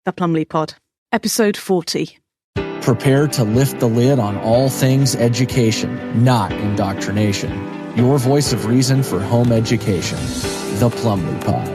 the Plumley Pod, episode 40. Prepare to lift the lid on all things education, not indoctrination. Your voice of reason for home education, the Plumley Pod.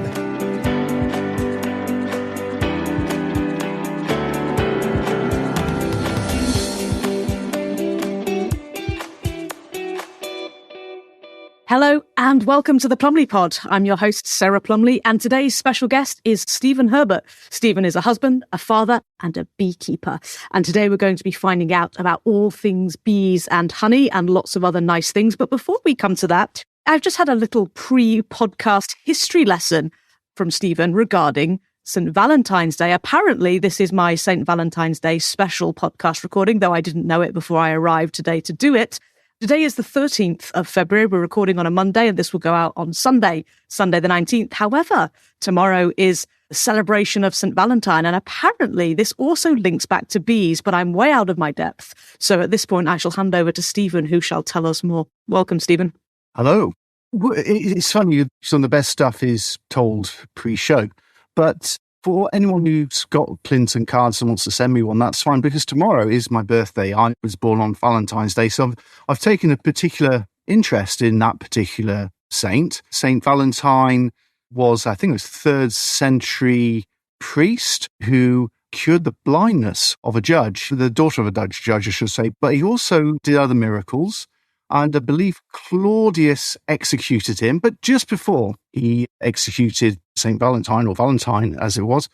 Hello and welcome to the Plumley Pod. I'm your host, Sarah Plumley, and today's special guest is Stephen Herbert. Stephen is a husband, a father, and a beekeeper. And today we're going to be finding out about all things bees and honey and lots of other nice things. But before we come to that, I've just had a little pre-podcast history lesson from Stephen regarding St Valentine's Day. Apparently, this is my St Valentine's Day special podcast recording, though I didn't know it before I arrived today to do it. Today is the 13th of February. We're recording on a Monday and this will go out on Sunday the 19th. However, tomorrow is the celebration of St Valentine, and apparently this also links back to bees, but I'm way out of my depth. So at this point, I shall hand over to Stephen, who shall tell us more. Welcome, Stephen. Hello. It's funny, some of the best stuff is told pre-show, but for anyone who's got Clinton cards and wants to send me one, that's fine, because tomorrow is my birthday. I was born on Valentine's Day, so I've taken a particular interest in that particular saint. St Valentine was, I think it was 3rd century priest who cured the blindness of a judge, the daughter of a Dutch judge, I should say, but he also did other miracles. And I believe Claudius executed him, but just before he executed St. Valentine, or Valentine as it was,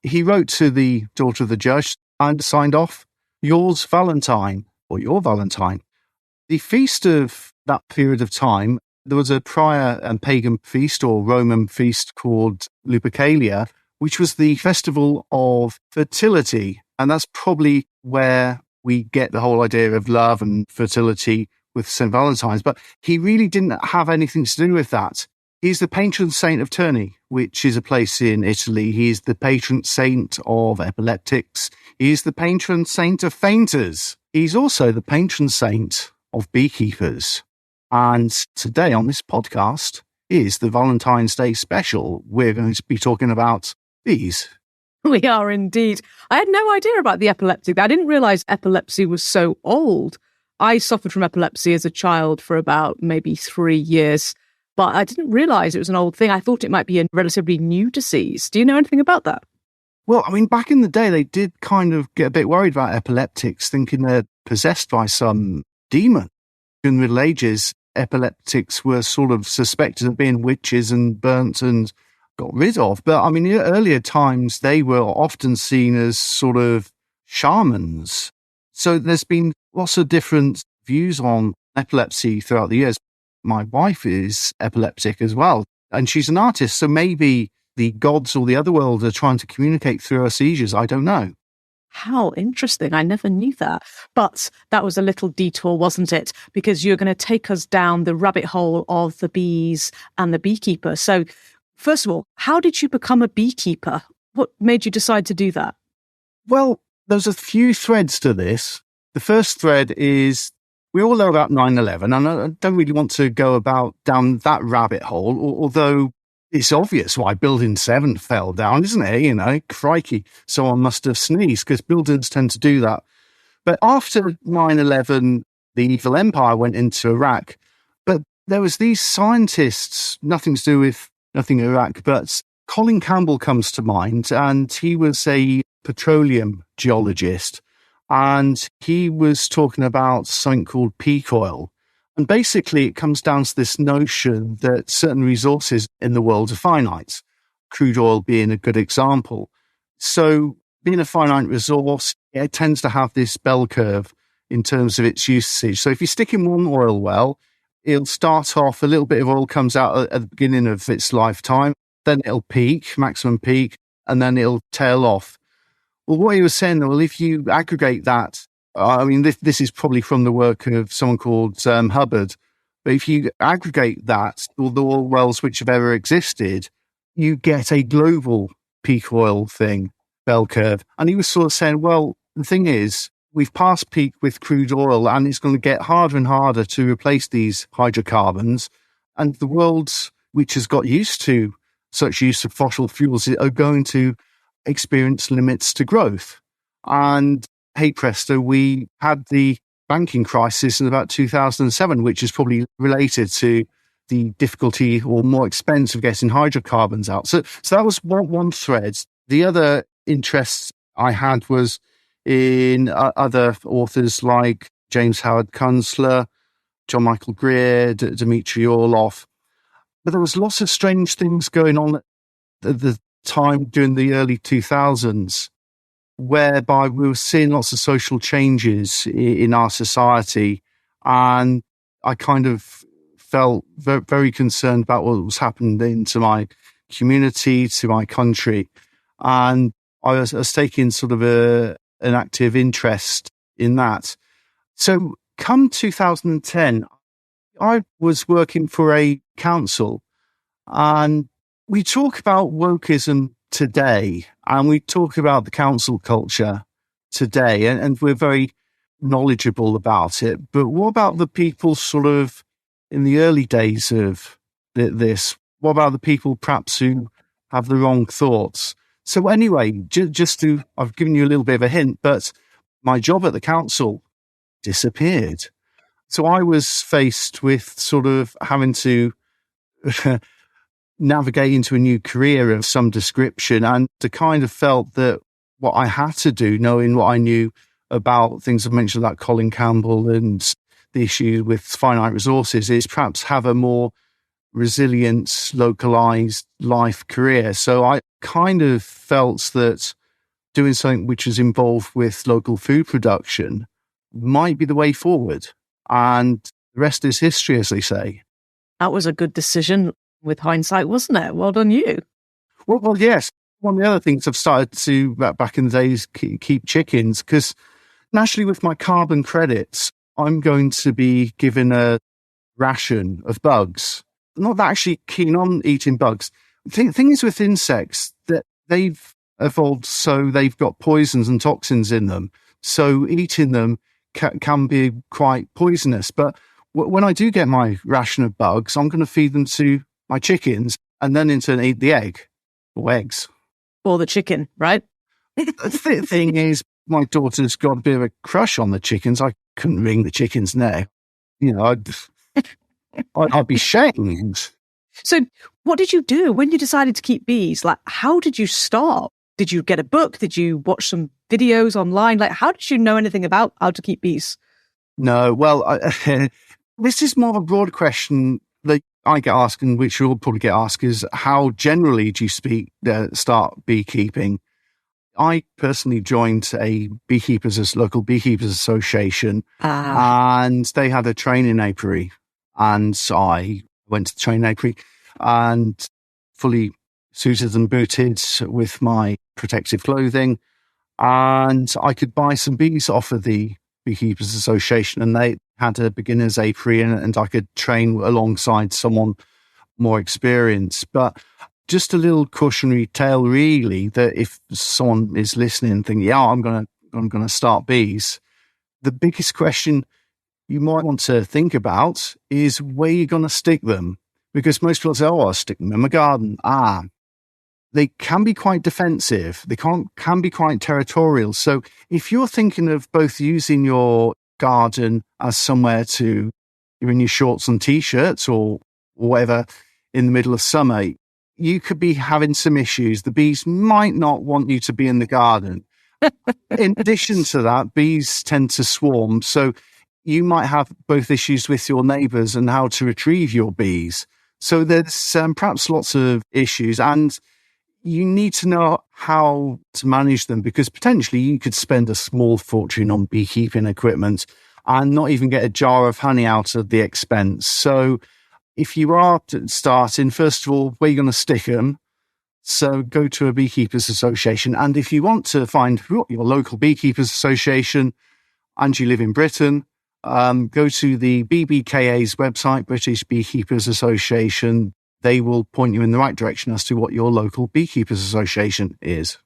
he wrote to the daughter of the judge and signed off, yours Valentine, or your Valentine. The feast of that period of time, there was a prior and pagan feast or Roman feast called Lupercalia, which was the festival of fertility. And that's probably where we get the whole idea of love and fertility with St. Valentine's, but he really didn't have anything to do with that. He's the patron saint of Terni, which is a place in Italy. He's the patron saint of epileptics. He's the patron saint of fainters. He's also the patron saint of beekeepers. And today on this podcast is the Valentine's Day special. We're going to be talking about bees. We are indeed. I had no idea about the epileptic. I didn't realise epilepsy was so old. I suffered from epilepsy as a child for about maybe 3 years, but I didn't realise it was an old thing. I thought it might be a relatively new disease. Do you know anything about that? Well, I mean, back in the day, they did kind of get a bit worried about epileptics, thinking they're possessed by some demon. In the Middle Ages, epileptics were sort of suspected of being witches and burnt and got rid of. But I mean, in earlier times, they were often seen as sort of shamans. So there's been lots of different views on epilepsy throughout the years. My wife is epileptic as well, and she's an artist. So maybe the gods or the other world are trying to communicate through her seizures. I don't know. How interesting. I never knew that. But that was a little detour, wasn't it? Because you're going to take us down the rabbit hole of the bees and the beekeeper. So first of all, how did you become a beekeeper? What made you decide to do that? Well, there's a few threads to this. The first thread is, we all know about 9/11, and I don't really want to go down that rabbit hole, although it's obvious why Building 7 fell down, isn't it? You know, crikey, someone must have sneezed, because buildings tend to do that. But after 9/11, the evil empire went into Iraq. But there was these scientists, nothing to do with Iraq, but Colin Campbell comes to mind, and he was a petroleum geologist, and he was talking about something called peak oil. And basically it comes down to this notion that certain resources in the world are finite, crude oil being a good example. So being a finite resource, it tends to have this bell curve in terms of its usage. So if you stick in one oil well, it'll start off, a little bit of oil comes out at the beginning of its lifetime, then it'll peak, maximum peak, and then it'll tail off. Well, what he was saying, well, if you aggregate that, I mean, this is probably from the work of someone called Herbert, but if you aggregate that, all the oil wells which have ever existed, you get a global peak oil thing, bell curve. And he was sort of saying, well, the thing is, we've passed peak with crude oil, and it's going to get harder and harder to replace these hydrocarbons. And the world, which has got used to such use of fossil fuels, are going to experienced limits to growth. And hey presto, we had the banking crisis in about 2007, which is probably related to the difficulty or more expense of getting hydrocarbons out. So that was one thread. The other interest I had was in other authors like James Howard Kunstler, John Michael Greer, Dmitry Orlov. But there was lots of strange things going on at the time during the early 2000s, whereby we were seeing lots of social changes in our society. And I kind of felt very, very concerned about what was happening to my community, to my country. And I was taking sort of an active interest in that. So come 2010, I was working for a council, and we talk about wokeism today, and we talk about the council culture today, and we're very knowledgeable about it. But what about the people sort of in the early days of this? What about the people perhaps who have the wrong thoughts? So anyway, I've given you a little bit of a hint, but my job at the council disappeared. So I was faced with sort of having to navigate into a new career of some description, and I kind of felt that what I had to do, knowing what I knew about things I've mentioned like Colin Campbell and the issue with finite resources, is perhaps have a more resilient, localized life career. So I kind of felt that doing something which is involved with local food production might be the way forward. And the rest is history, as they say. That was a good decision with hindsight, wasn't it? Well done, you. Well, yes. One of the other things I've started to, back in the days, keep chickens, because naturally with my carbon credits, I'm going to be given a ration of bugs. I'm not that actually keen on eating bugs. The thing is with insects that they've evolved so they've got poisons and toxins in them. So eating them can be quite poisonous. But when I do get my ration of bugs, I'm going to feed them to my chickens and then in turn eat the egg or eggs. Or the chicken, right? The thing is, my daughter's got a bit of a crush on the chickens. I couldn't wring the chicken's neck. You know, I'd be shamed. So what did you do when you decided to keep bees? Like, how did you start? Did you get a book? Did you watch some videos online? Like, how did you know anything about how to keep bees? No, well, this is more of a broad question that I get asked, and which you'll probably get asked, is how generally do you start beekeeping? I personally joined a local beekeepers association, and they had a training apiary, and so I went to the training apiary and fully suited and booted with my protective clothing, and I could buy some bees off of the Beekeepers Association, and they had a beginner's apiary, and I could train alongside someone more experienced. But just a little cautionary tale, really, that if someone is listening and thinking, yeah, I'm gonna start bees, the biggest question you might want to think about is where you're going to stick them. Because most people say, oh, I'll stick them in my garden. They can be quite defensive. They can be quite territorial. So if you're thinking of both using your garden as somewhere you're in your shorts and t-shirts or whatever in the middle of summer, you could be having some issues. The bees might not want you to be in the garden. In addition to that, bees tend to swarm. So you might have both issues with your neighbours and how to retrieve your bees. So there's perhaps lots of issues, and you need to know how to manage them, because potentially you could spend a small fortune on beekeeping equipment and not even get a jar of honey out of the expense. So if you are starting, first of all, where are you going to stick them? So go to a Beekeepers Association. And if you want to find your local Beekeepers Association and you live in Britain, go to the BBKA's website, British Beekeepers Association. They will point you in the right direction as to what your local Beekeepers Association is.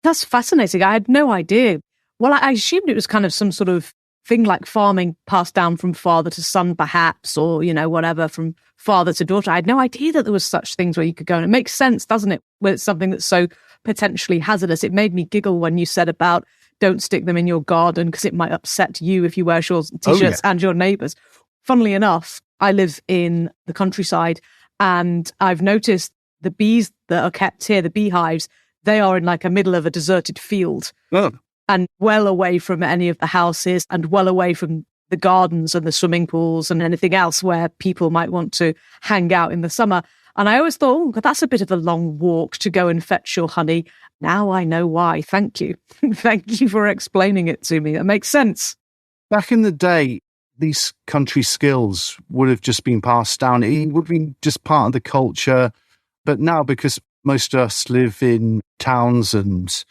That's fascinating. I had no idea. Well, I assumed it was kind of some sort of thing like farming passed down from father to son, perhaps, or, whatever, from father to daughter. I had no idea that there was such things where you could go, and it makes sense, doesn't it? When it's something that's so potentially hazardous. It made me giggle when you said about don't stick them in your garden because it might upset you if you wear shorts and t-shirts and your neighbours. Funnily enough, I live in the countryside and I've noticed the bees that are kept here, the beehives, they are in like a middle of a deserted field and well away from any of the houses and well away from the gardens and the swimming pools and anything else where people might want to hang out in the summer. And I always thought, oh, that's a bit of a long walk to go and fetch your honey. Now I know why. Thank you. Thank you for explaining it to me. That makes sense. Back in the day, these country skills would have just been passed down. It would have been just part of the culture. But now, because most of us live in towns and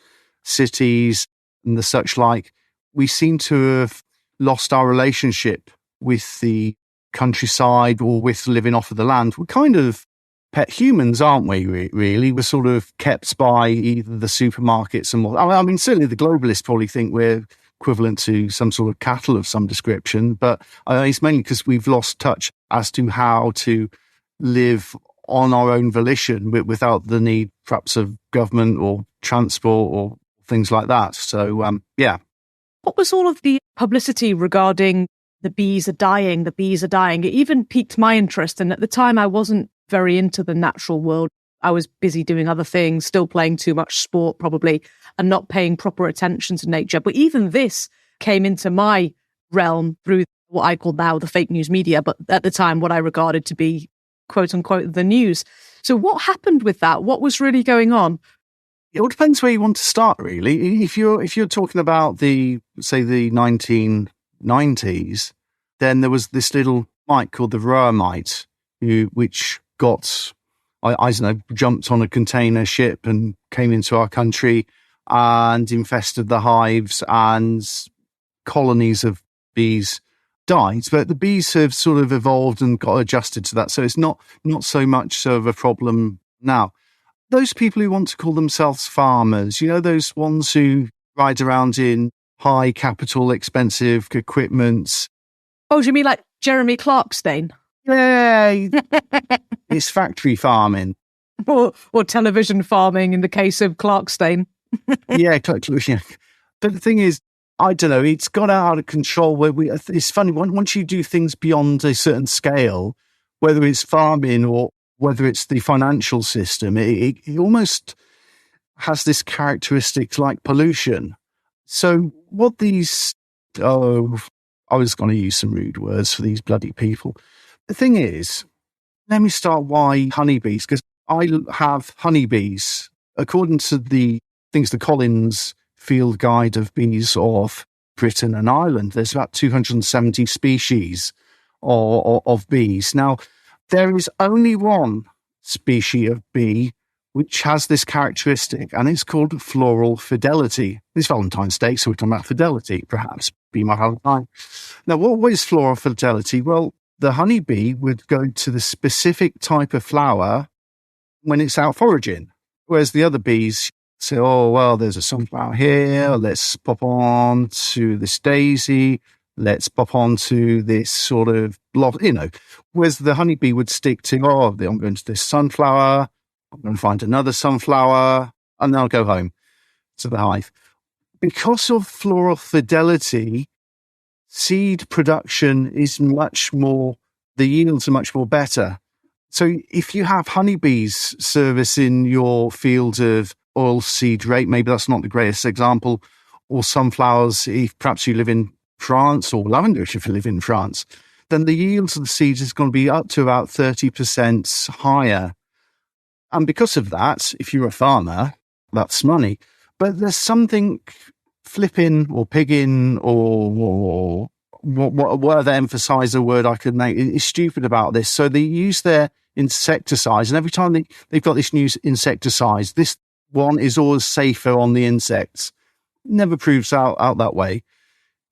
cities and the such like, we seem to have lost our relationship with the countryside or with living off of the land. We're kind of pet humans, aren't we, really? We're sort of kept by either the supermarkets and what. I mean, certainly the globalists probably think we're equivalent to some sort of cattle of some description, but it's mainly because we've lost touch as to how to live on our own volition without the need, perhaps, of government or transport or things like that. So, yeah. What was all of the publicity regarding the bees are dying, the bees are dying? It even piqued my interest. And at the time, I wasn't very into the natural world. I was busy doing other things, still playing too much sport probably, and not paying proper attention to nature. But even this came into my realm through what I call now the fake news media, but at the time what I regarded to be, quote unquote, the news. So what happened with that? What was really going on? It all depends where you want to start, really. If you're talking about the 1990s, then there was this little mite called the varroa mite, which got, I don't know, jumped on a container ship and came into our country and infested the hives, and colonies of bees died. But the bees have sort of evolved and got adjusted to that, so it's not so much of a problem now. Those people who want to call themselves farmers, those ones who ride around in high capital, expensive equipment. Oh, do you mean like Jeremy Clarkstein? Yeah, it's factory farming. Or television farming in the case of Clarkstein. yeah. But the thing is, I don't know, it's got out of control. It's funny, once you do things beyond a certain scale, whether it's farming or whether it's the financial system, it almost has this characteristic like pollution. So what these, I was going to use some rude words for these bloody people. The thing is, let me start why honeybees, because I have honeybees. According to the Collins Field Guide of Bees of Britain and Ireland, there's about 270 species of bees. Now, there is only one species of bee which has this characteristic, and it's called floral fidelity. It's Valentine's Day, so we're talking about fidelity, perhaps. Be my Valentine. Now, what is floral fidelity? Well, the honeybee would go to the specific type of flower when it's out foraging, whereas the other bees say, oh, well, there's a sunflower here, let's pop on to this daisy, let's pop on to this sort of whereas the honeybee would stick to, I'm going to this sunflower, I'm going to find another sunflower, and then I'll go home to the hive. Because of floral fidelity, seed production is the yields are much more better. So if you have honeybees servicing your field of oilseed rape, maybe that's not the greatest example, or sunflowers, if perhaps you live in France, or lavender if you live in France, then the yields of the seeds is going to be up to about 30% higher. And because of that, if you're a farmer, that's money. But there's something flipping or pigging or what other emphasizer word I could make is stupid about this. So they use their insecticides, and every time they've got this new insecticides, this one is always safer on the insects. Never proves out that way.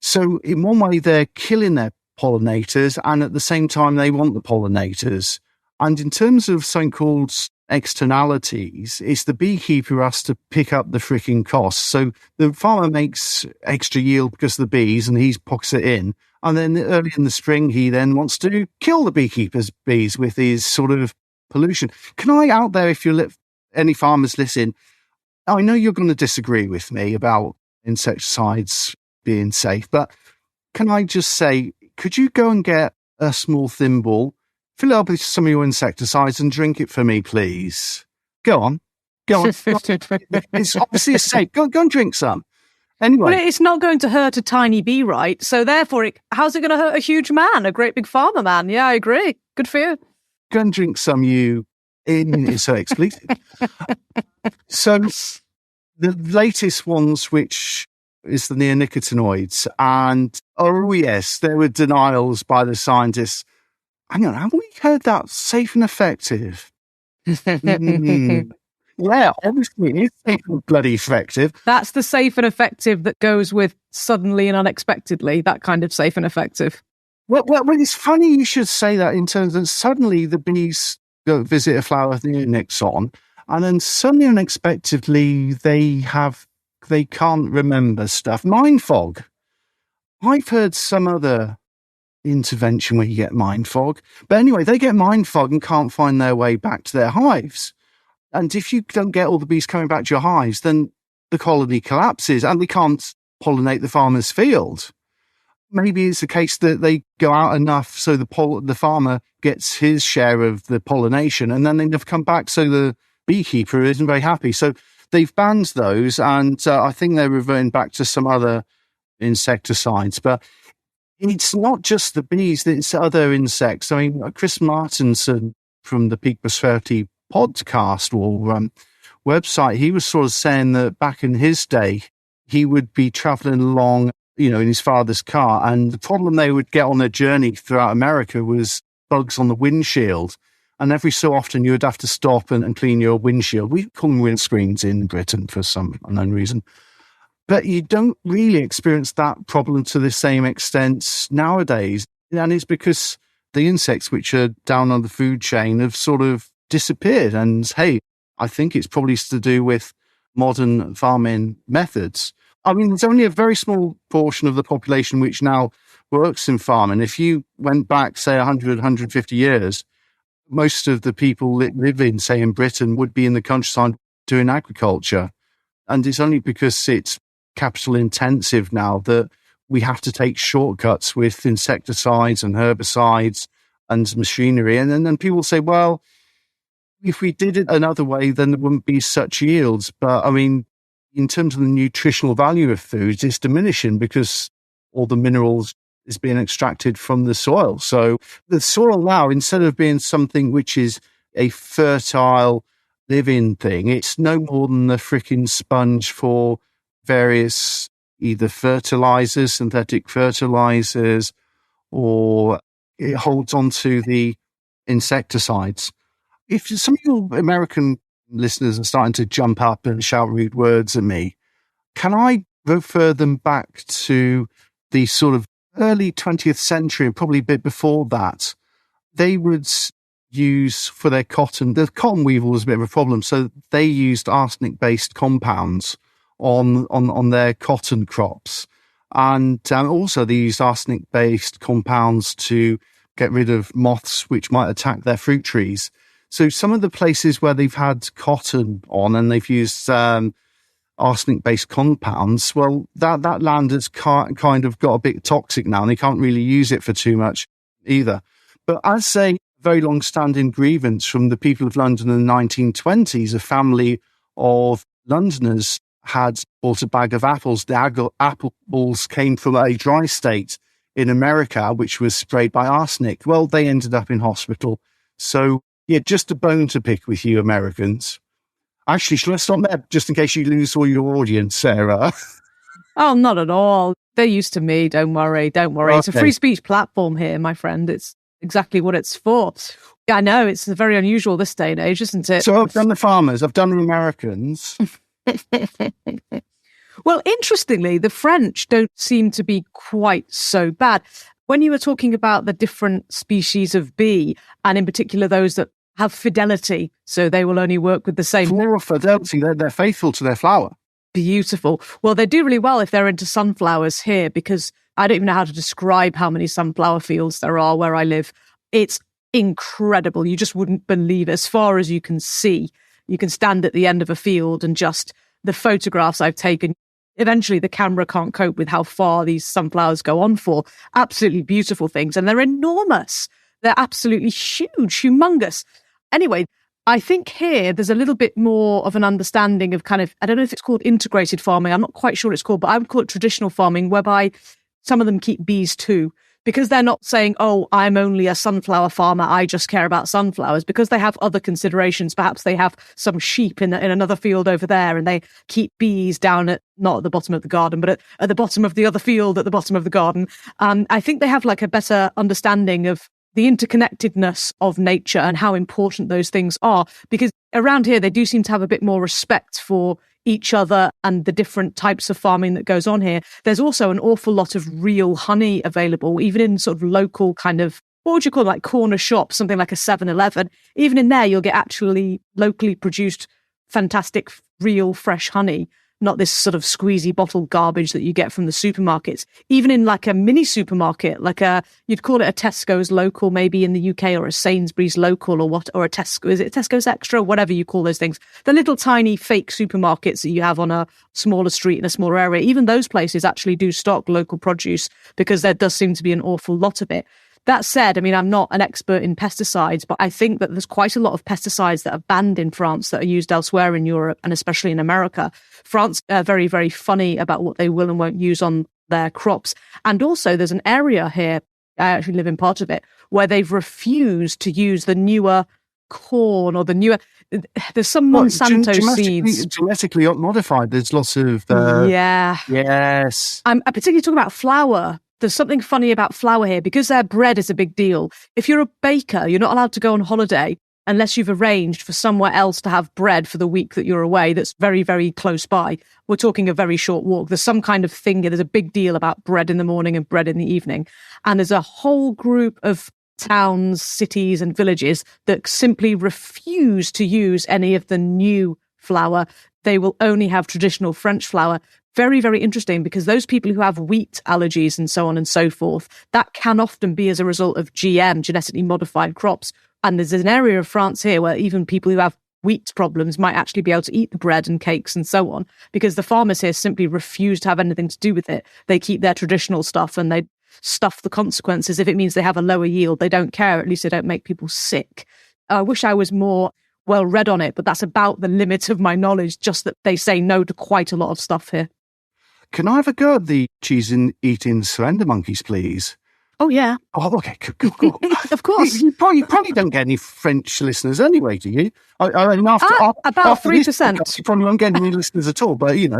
So in one way, they're killing their pollinators, and at the same time, they want the pollinators. And in terms of something called externalities, it's the beekeeper who has to pick up the freaking costs. So the farmer makes extra yield because of the bees, and he pockets it in. And then early in the spring, he then wants to kill the beekeeper's bees with his sort of pollution. Can I out there, if you let any farmers listen, I know you're going to disagree with me about insecticides being safe, but can I just say, could you go and get a small thimble, fill it up with some of your insecticides and drink it for me, please? Go on. It's obviously safe. Go and drink some. Anyway. But it's not going to hurt a tiny bee, right? So therefore, how's it going to hurt a huge man, a great big farmer man? Yeah, I agree. Good for you. Go and drink some, it's so expletive. So the latest ones, which is the neonicotinoids, and oh yes, there were denials by the scientists. Hang on, haven't we heard that safe and effective? Yeah, obviously it's safe and bloody effective. That's the safe and effective that goes with suddenly and unexpectedly, that kind of safe and effective. Well, it's funny you should say that in terms of suddenly the bees go visit a flower with neonics on, and then suddenly unexpectedly they can't remember stuff. Mind fog. I've heard some other intervention where you get mind fog. But anyway, they get mind fog and can't find their way back to their hives. And if you don't get all the bees coming back to your hives, then the colony collapses and they can't pollinate the farmer's field. Maybe it's the case that they go out enough so the farmer gets his share of the pollination and then they never come back, so the beekeeper isn't very happy. So they've banned those, and I think they're reverting back to some other insecticides. But it's not just the bees, it's other insects. I mean, Chris Martinson from the Peak Prosperity podcast or website, he was sort of saying that back in his day, he would be traveling along, in his father's car, and the problem they would get on their journey throughout America was bugs on the windshield. And every so often you would have to stop and clean your windshield. We call them windscreens in Britain for some unknown reason. But you don't really experience that problem to the same extent nowadays. And it's because the insects which are down on the food chain have sort of disappeared. And hey, I think it's probably to do with modern farming methods. I mean, there's only a very small portion of the population which now works in farming. If you went back, say, 100, 150 years, most of the people that live in, say, in Britain would be in the countryside doing agriculture. And it's only because it's capital intensive now that we have to take shortcuts with insecticides and herbicides and machinery. And then people say, well, if we did it another way, then there wouldn't be such yields. But I mean, in terms of the nutritional value of foods, it's diminishing because all the minerals is being extracted from the soil. So the soil now, instead of being something which is a fertile living thing, it's no more than the freaking sponge for various either fertilizers, synthetic fertilizers, or it holds on to the insecticides. If some of your American listeners are starting to jump up and shout rude words at me, can I refer them back to the sort of early 20th century, and probably a bit before that? They would use for their cotton, the cotton weevil was a bit of a problem, so they used arsenic-based compounds on their cotton crops. And also they used arsenic-based compounds to get rid of moths which might attack their fruit trees. So some of the places where they've had cotton on and they've used arsenic-based compounds, well, that land has kind of got a bit toxic now and they can't really use it for too much either. But as a very long-standing grievance from the people of London in the 1920s, a family of Londoners had bought a bag of apples. The apples came from a dry state in America, which was sprayed by arsenic. Well, they ended up in hospital. So, yeah, just a bone to pick with you Americans. Actually, shall I stop there, just in case you lose all your audience, Sarah? Oh, not at all. They're used to me. Don't worry. Okay. It's a free speech platform here, my friend. It's exactly what it's for. I know, it's very unusual this day and age, isn't it? So I've done the farmers, I've done the Americans. Well, interestingly, the French don't seem to be quite so bad. When you were talking about the different species of bee, and in particular those that have fidelity, so they will only work with the same... Floral fidelity, they're faithful to their flower. Beautiful. Well, they do really well if they're into sunflowers here, because I don't even know how to describe how many sunflower fields there are where I live. It's incredible. You just wouldn't believe it. As far as you can see, you can stand at the end of a field and just the photographs I've taken, eventually the camera can't cope with how far these sunflowers go on for. Absolutely beautiful things. And they're enormous. They're absolutely huge, humongous. Anyway, I think here there's a little bit more of an understanding of kind of, I don't know if it's called integrated farming. I'm not quite sure what it's called, but I would call it traditional farming, whereby some of them keep bees too, because they're not saying, oh, I'm only a sunflower farmer, I just care about sunflowers, because they have other considerations. Perhaps they have some sheep in another field over there, and they keep bees down at, not at the bottom of the garden, but at the bottom of the other field at the bottom of the garden. I think they have like a better understanding of the interconnectedness of nature and how important those things are, because around here they do seem to have a bit more respect for each other and the different types of farming that goes on here. There's also an awful lot of real honey available, even in sort of local kind of, what would you call it, like corner shops, something like a 7-Eleven. Even in there, you'll get actually locally produced, fantastic, real fresh honey, not this sort of squeezy bottle garbage that you get from the supermarkets. Even in like a mini supermarket, like you'd call it a Tesco's local, maybe in the UK, or a Sainsbury's local, or what, or a Tesco, is it Tesco's Extra, whatever you call those things. The little tiny fake supermarkets that you have on a smaller street in a smaller area, even those places actually do stock local produce, because there does seem to be an awful lot of it. That said, I mean, I'm not an expert in pesticides, but I think that there's quite a lot of pesticides that are banned in France that are used elsewhere in Europe, and especially in America. France are very, very funny about what they will and won't use on their crops. And also there's an area here, I actually live in part of it, where they've refused to use the newer corn, or the newer, there's some Monsanto seeds. Genetically modified. There's lots of... yeah. Yes. I'm particularly talking about flour. There's something funny about flour here, because their bread is a big deal. If you're a baker, you're not allowed to go on holiday unless you've arranged for somewhere else to have bread for the week that you're away that's very, very close by. We're talking a very short walk. There's some kind of thing here. There's a big deal about bread in the morning and bread in the evening. And there's a whole group of towns, cities and villages that simply refuse to use any of the new flour. They will only have traditional French flour. Very, very interesting, because those people who have wheat allergies and so on and so forth, that can often be as a result of GM, genetically modified crops. And there's an area of France here where even people who have wheat problems might actually be able to eat the bread and cakes and so on, because the farmers here simply refuse to have anything to do with it. They keep their traditional stuff, and they stuff the consequences. If it means they have a lower yield, they don't care. At least they don't make people sick. I wish I was more well read on it, but that's about the limit of my knowledge, just that they say no to quite a lot of stuff here. Can I have a go at the cheese and eating slender monkeys, please? Oh, yeah. Oh, okay, cool. Of course. You probably don't get any French listeners anyway, do you? I mean, after about 3%. Podcast, you probably won't get any listeners at all, but, you know...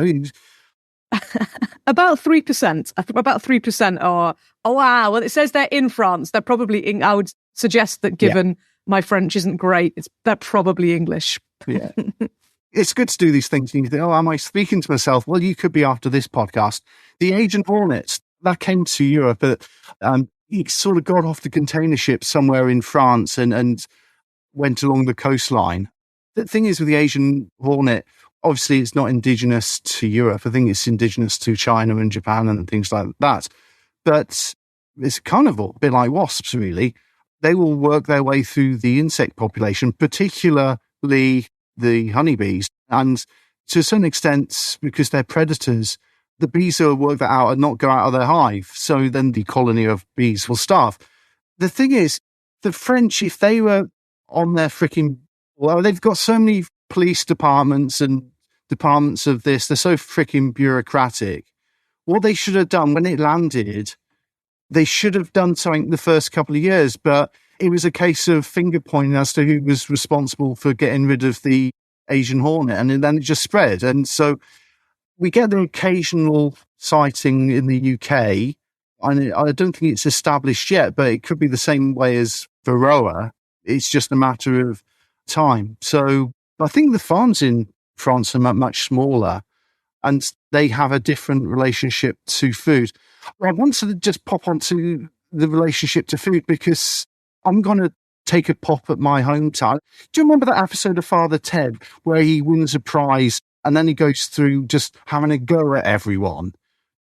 About 3%. About 3% are, oh, wow. Well, it says they're in France. They're probably, I would suggest that given my French isn't great, they're probably English. Yeah. It's good to do these things. And you think, oh, am I speaking to myself? Well, you could be after this podcast. The Asian hornets, that came to Europe, but it sort of got off the container ship somewhere in France and went along the coastline. The thing is with the Asian hornet, obviously it's not indigenous to Europe. I think it's indigenous to China and Japan and things like that. But it's a carnivore, a bit like wasps, really. They will work their way through the insect population, particularly the honeybees. And to a certain extent, because they're predators, the bees will work that out and not go out of their hive. So then the colony of bees will starve. The thing is, the French, if they were on their they've got so many police departments and departments of this, they're so freaking bureaucratic. What they should have done when it landed, they should have done something the first couple of years, but it was a case of finger pointing as to who was responsible for getting rid of the Asian hornet, and then it just spread. And so we get the occasional sighting in the UK, and I don't think it's established yet, but it could be the same way as varroa. It's just a matter of time. So I think the farms in France are much smaller, and they have a different relationship to food. I want to just pop onto the relationship to food, because I'm going to take a pop at my hometown. Do you remember that episode of Father Ted where he wins a prize and then he goes through just having a go at everyone?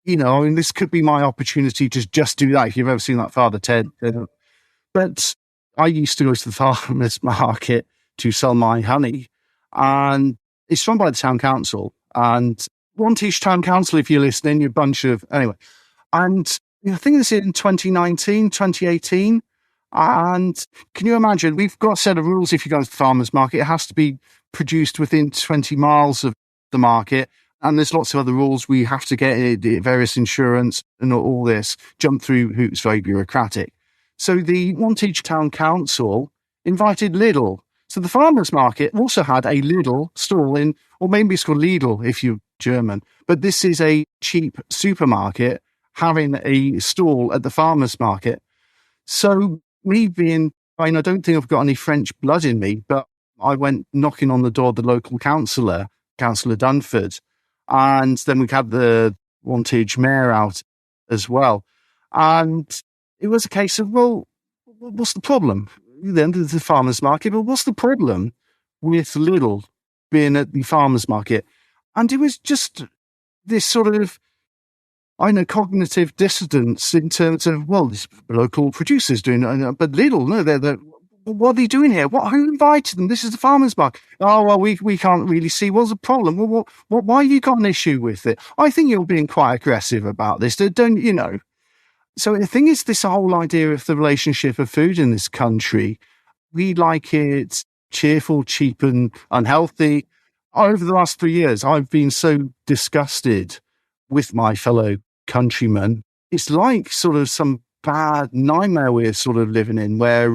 You know, I mean, this could be my opportunity to just do that, if you've ever seen that Father Ted. But I used to go to the farmer's market to sell my honey, and it's run by the town council. And Wantage Town Council, if you're listening, you're a bunch of... Anyway. And I think this is in 2019, 2018. And can you imagine, we've got a set of rules if you go to the farmer's market. It has to be produced within 20 miles of the market. And there's lots of other rules. We have to get various insurance and all this, jump through hoops, very bureaucratic. So the Wantage Town Council invited Lidl. So the farmer's market also had a Lidl stall in, or maybe it's called Lidl if you're German, but this is a cheap supermarket having a stall at the farmer's market. So me being, I don't think I've got any French blood in me, but I went knocking on the door of the local councillor, Councillor Dunford, and then we had the Wantage mayor out as well. And it was a case of, well, what's the problem? Then the farmer's market, but what's the problem with Lidl being at the farmer's market? And it was just this sort of, cognitive dissonance in terms of, well, this local producers doing it, but Lidl, no, they're what are they doing here? Who invited them? This is the farmer's market. Oh, well, we can't really see what's the problem. Well, why have you got an issue with it? I think you're being quite aggressive about this, don't you know? So the thing is, this whole idea of the relationship of food in this country, we like it cheerful, cheap and unhealthy. Over the last 3 years, I've been so disgusted with my fellow countrymen. It's like sort of some bad nightmare we're sort of living in where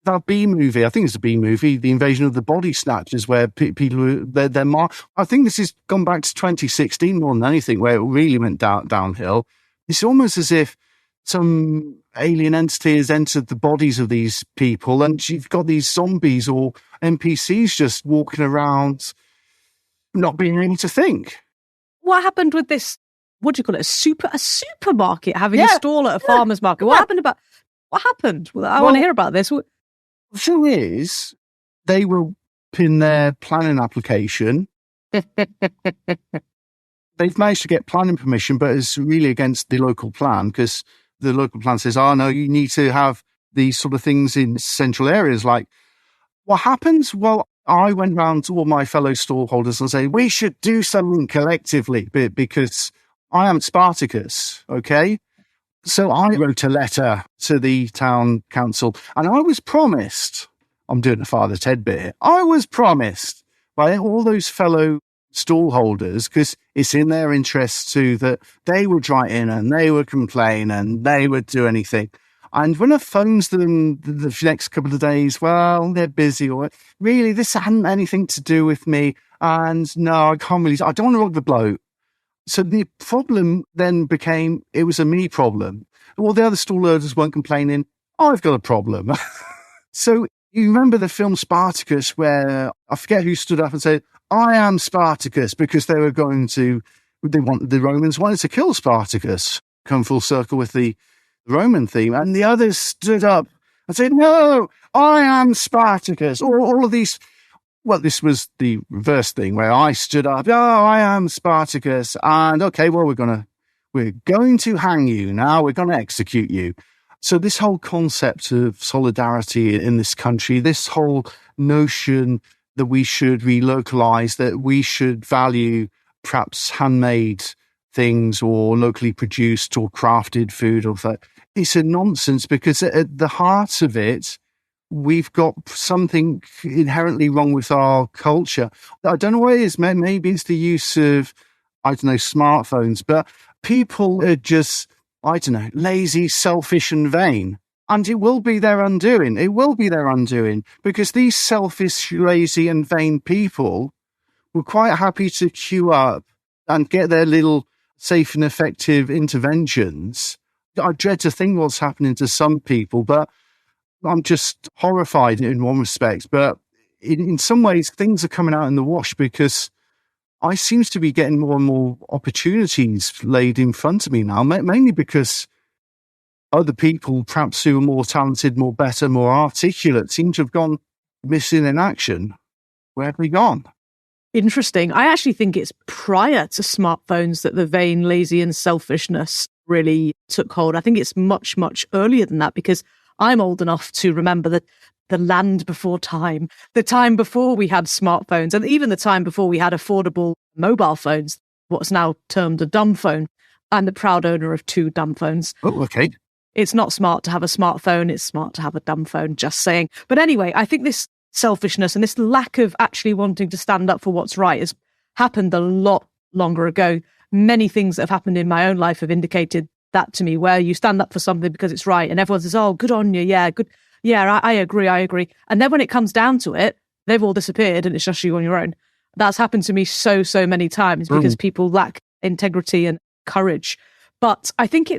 that bee movie, I think it's a bee movie, The Invasion of the Body Snatchers, where people, I think this has gone back to 2016 more than anything, where it really went downhill. It's almost as if some alien entity has entered the bodies of these people and you've got these zombies or NPCs just walking around not being able to think. What happened with this, what do you call it, a supermarket having a stall at a farmer's market? What happened? Well, I want to hear about this. The thing is, they were in their planning application. They've managed to get planning permission, but it's really against the local plan because the local plan says, oh, no, you need to have these sort of things in central areas. Like, what happens? Well, I went round to all my fellow stallholders and said, we should do something collectively because I am Spartacus, okay? So I wrote a letter to the town council and I was promised, I'm doing a Father Ted bit here, I was promised by all those fellow stallholders, because it's in their interests too, that they would write in and they would complain and they would do anything. And when I phones them the next couple of days, well, they're busy or really this hadn't anything to do with me. And no, I don't want to rock the boat. So the problem then became, it was a me problem. All the other stallholders weren't complaining. I've got a problem. So you remember the film Spartacus where I forget who stood up and said, I am Spartacus, because the Romans wanted to kill Spartacus. Come full circle with the Roman theme. And the others stood up and said, no, I am Spartacus. All of these, well, this was the reverse thing where I stood up, oh, I am Spartacus. And okay, well, we're going to hang you now. We're going to execute you. So this whole concept of solidarity in this country, this whole notion that we should relocalize, that we should value perhaps handmade things or locally produced or crafted food, or that, it's a nonsense, because at the heart of it, we've got something inherently wrong with our culture. I don't know what it is. Maybe it's the use of, smartphones, but people are just, lazy, selfish and vain. And it will be their undoing. It will be their undoing, because these selfish, lazy and vain people were quite happy to queue up and get their little safe and effective interventions. I dread to think what's happening to some people, but I'm just horrified in one respect. But in some ways, things are coming out in the wash, because I seem to be getting more and more opportunities laid in front of me now, mainly because other people, perhaps who are more talented, more better, more articulate, seem to have gone missing in action. Where have they gone? Interesting. I actually think it's prior to smartphones that the vain, lazy and selfishness really took hold. I think it's much, much earlier than that, because I'm old enough to remember that the land before time, the time before we had smartphones, and even the time before we had affordable mobile phones, what's now termed a dumb phone. I'm the proud owner of 2 dumb phones. Oh, okay. It's not smart to have a smartphone. It's smart to have a dumb phone, just saying. But anyway, I think this selfishness and this lack of actually wanting to stand up for what's right has happened a lot longer ago. Many things that have happened in my own life have indicated that to me, where you stand up for something because it's right and everyone says, oh, good on you. Yeah, good. Yeah, I agree. And then when it comes down to it, they've all disappeared and it's just you on your own. That's happened to me so many times because people lack integrity and courage. But I think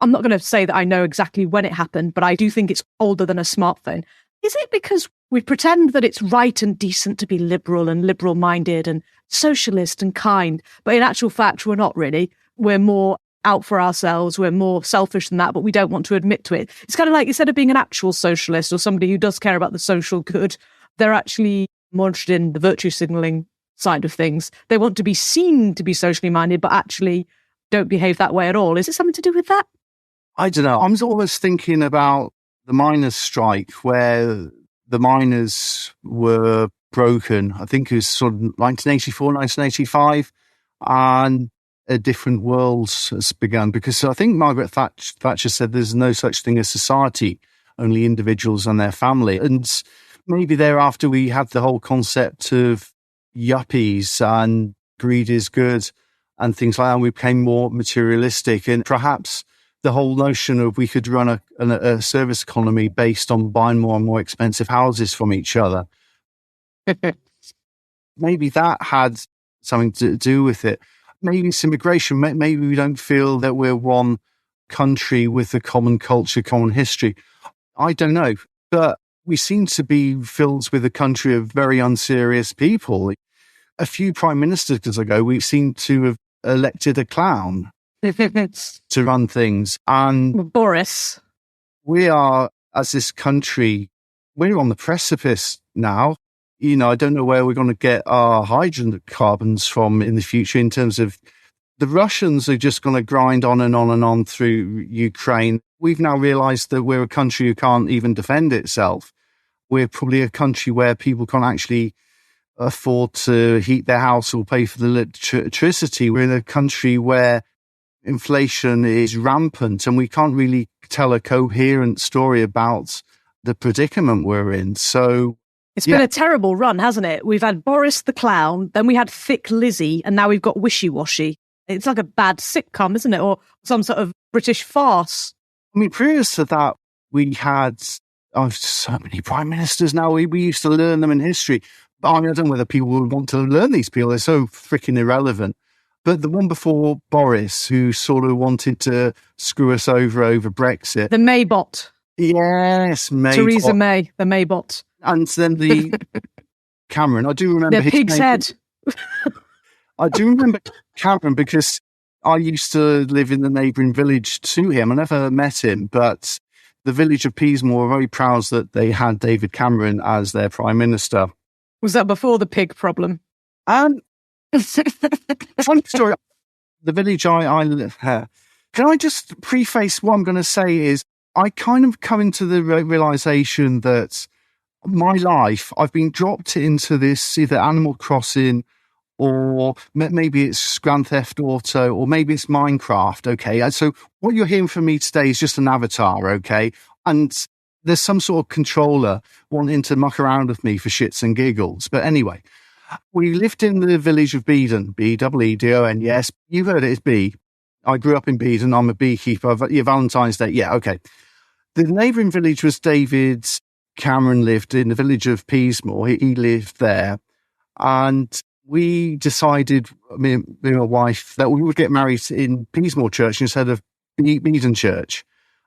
I'm not going to say that I know exactly when it happened, but I do think it's older than a smartphone. Is it because we pretend that it's right and decent to be liberal and liberal-minded and socialist and kind, but in actual fact, we're not really. We're more out for ourselves. We're more selfish than that, but we don't want to admit to it. It's kind of like, instead of being an actual socialist or somebody who does care about the social good, they're actually more interested in the virtue signalling side of things. They want to be seen to be socially minded, but actually don't behave that way at all. Is it something to do with that? I don't know. I'm always thinking about the miners' strike, where the miners were broken. I think it was sort of 1984, 1985, and a different world has begun. Because I think Margaret Thatcher said there's no such thing as society, only individuals and their family. And maybe thereafter we had the whole concept of yuppies and greed is good and things like that. And we became more materialistic, and perhaps the whole notion of we could run a service economy based on buying more and more expensive houses from each other. Maybe that had something to do with it. Maybe it's immigration. Maybe we don't feel that we're one country with a common culture, common history. I don't know. But we seem to be filled with a country of very unserious people. A few prime ministers ago, we seem to have elected a clown to run things. And Boris. We are, as this country, we're on the precipice now. You know, I don't know where we're going to get our hydrocarbons from in the future, in terms of the Russians are just going to grind on and on and on through Ukraine. We've now realized that we're a country who can't even defend itself. We're probably a country where people can't actually afford to heat their house or pay for the electricity. We're in a country where inflation is rampant, and we can't really tell a coherent story about the predicament we're in. So it's been a terrible run, hasn't it? We've had Boris the clown, then we had Thick Lizzie, and now we've got Wishy-Washy. It's like a bad sitcom, isn't it? Or some sort of British farce. I mean, previous to that, we had so many prime ministers now. We used to learn them in history. But I mean, I don't know whether people would want to learn these people. They're so freaking irrelevant. But the one before Boris, who sort of wanted to screw us over Brexit. The Maybot. Yes, Maybot. Theresa May, the Maybot. And then the Cameron. I do remember the pig's head. I do remember Cameron because I used to live in the neighbouring village to him. I never met him, but the village of Peasmore were very proud that they had David Cameron as their Prime Minister. Was that before the pig problem? Funny story. The village I live here. Can I just preface what I'm going to say is I kind of come into the realisation that my life, I've been dropped into this either Animal Crossing or maybe it's Grand Theft Auto or maybe it's Minecraft, okay? So what you're hearing from me today is just an avatar, okay? And there's some sort of controller wanting to muck around with me for shits and giggles. But anyway, we lived in the village of Beedon, B-E-E-D-O-N. Yes, you've heard it, it's B. I grew up in Beedon. I'm a beekeeper. Yeah, Valentine's Day. Yeah, okay. The neighbouring village was David Cameron lived in the village of Peasmore. He lived there. And we decided, me and my wife, that we would get married in Peasmore Church instead of Beedon Church.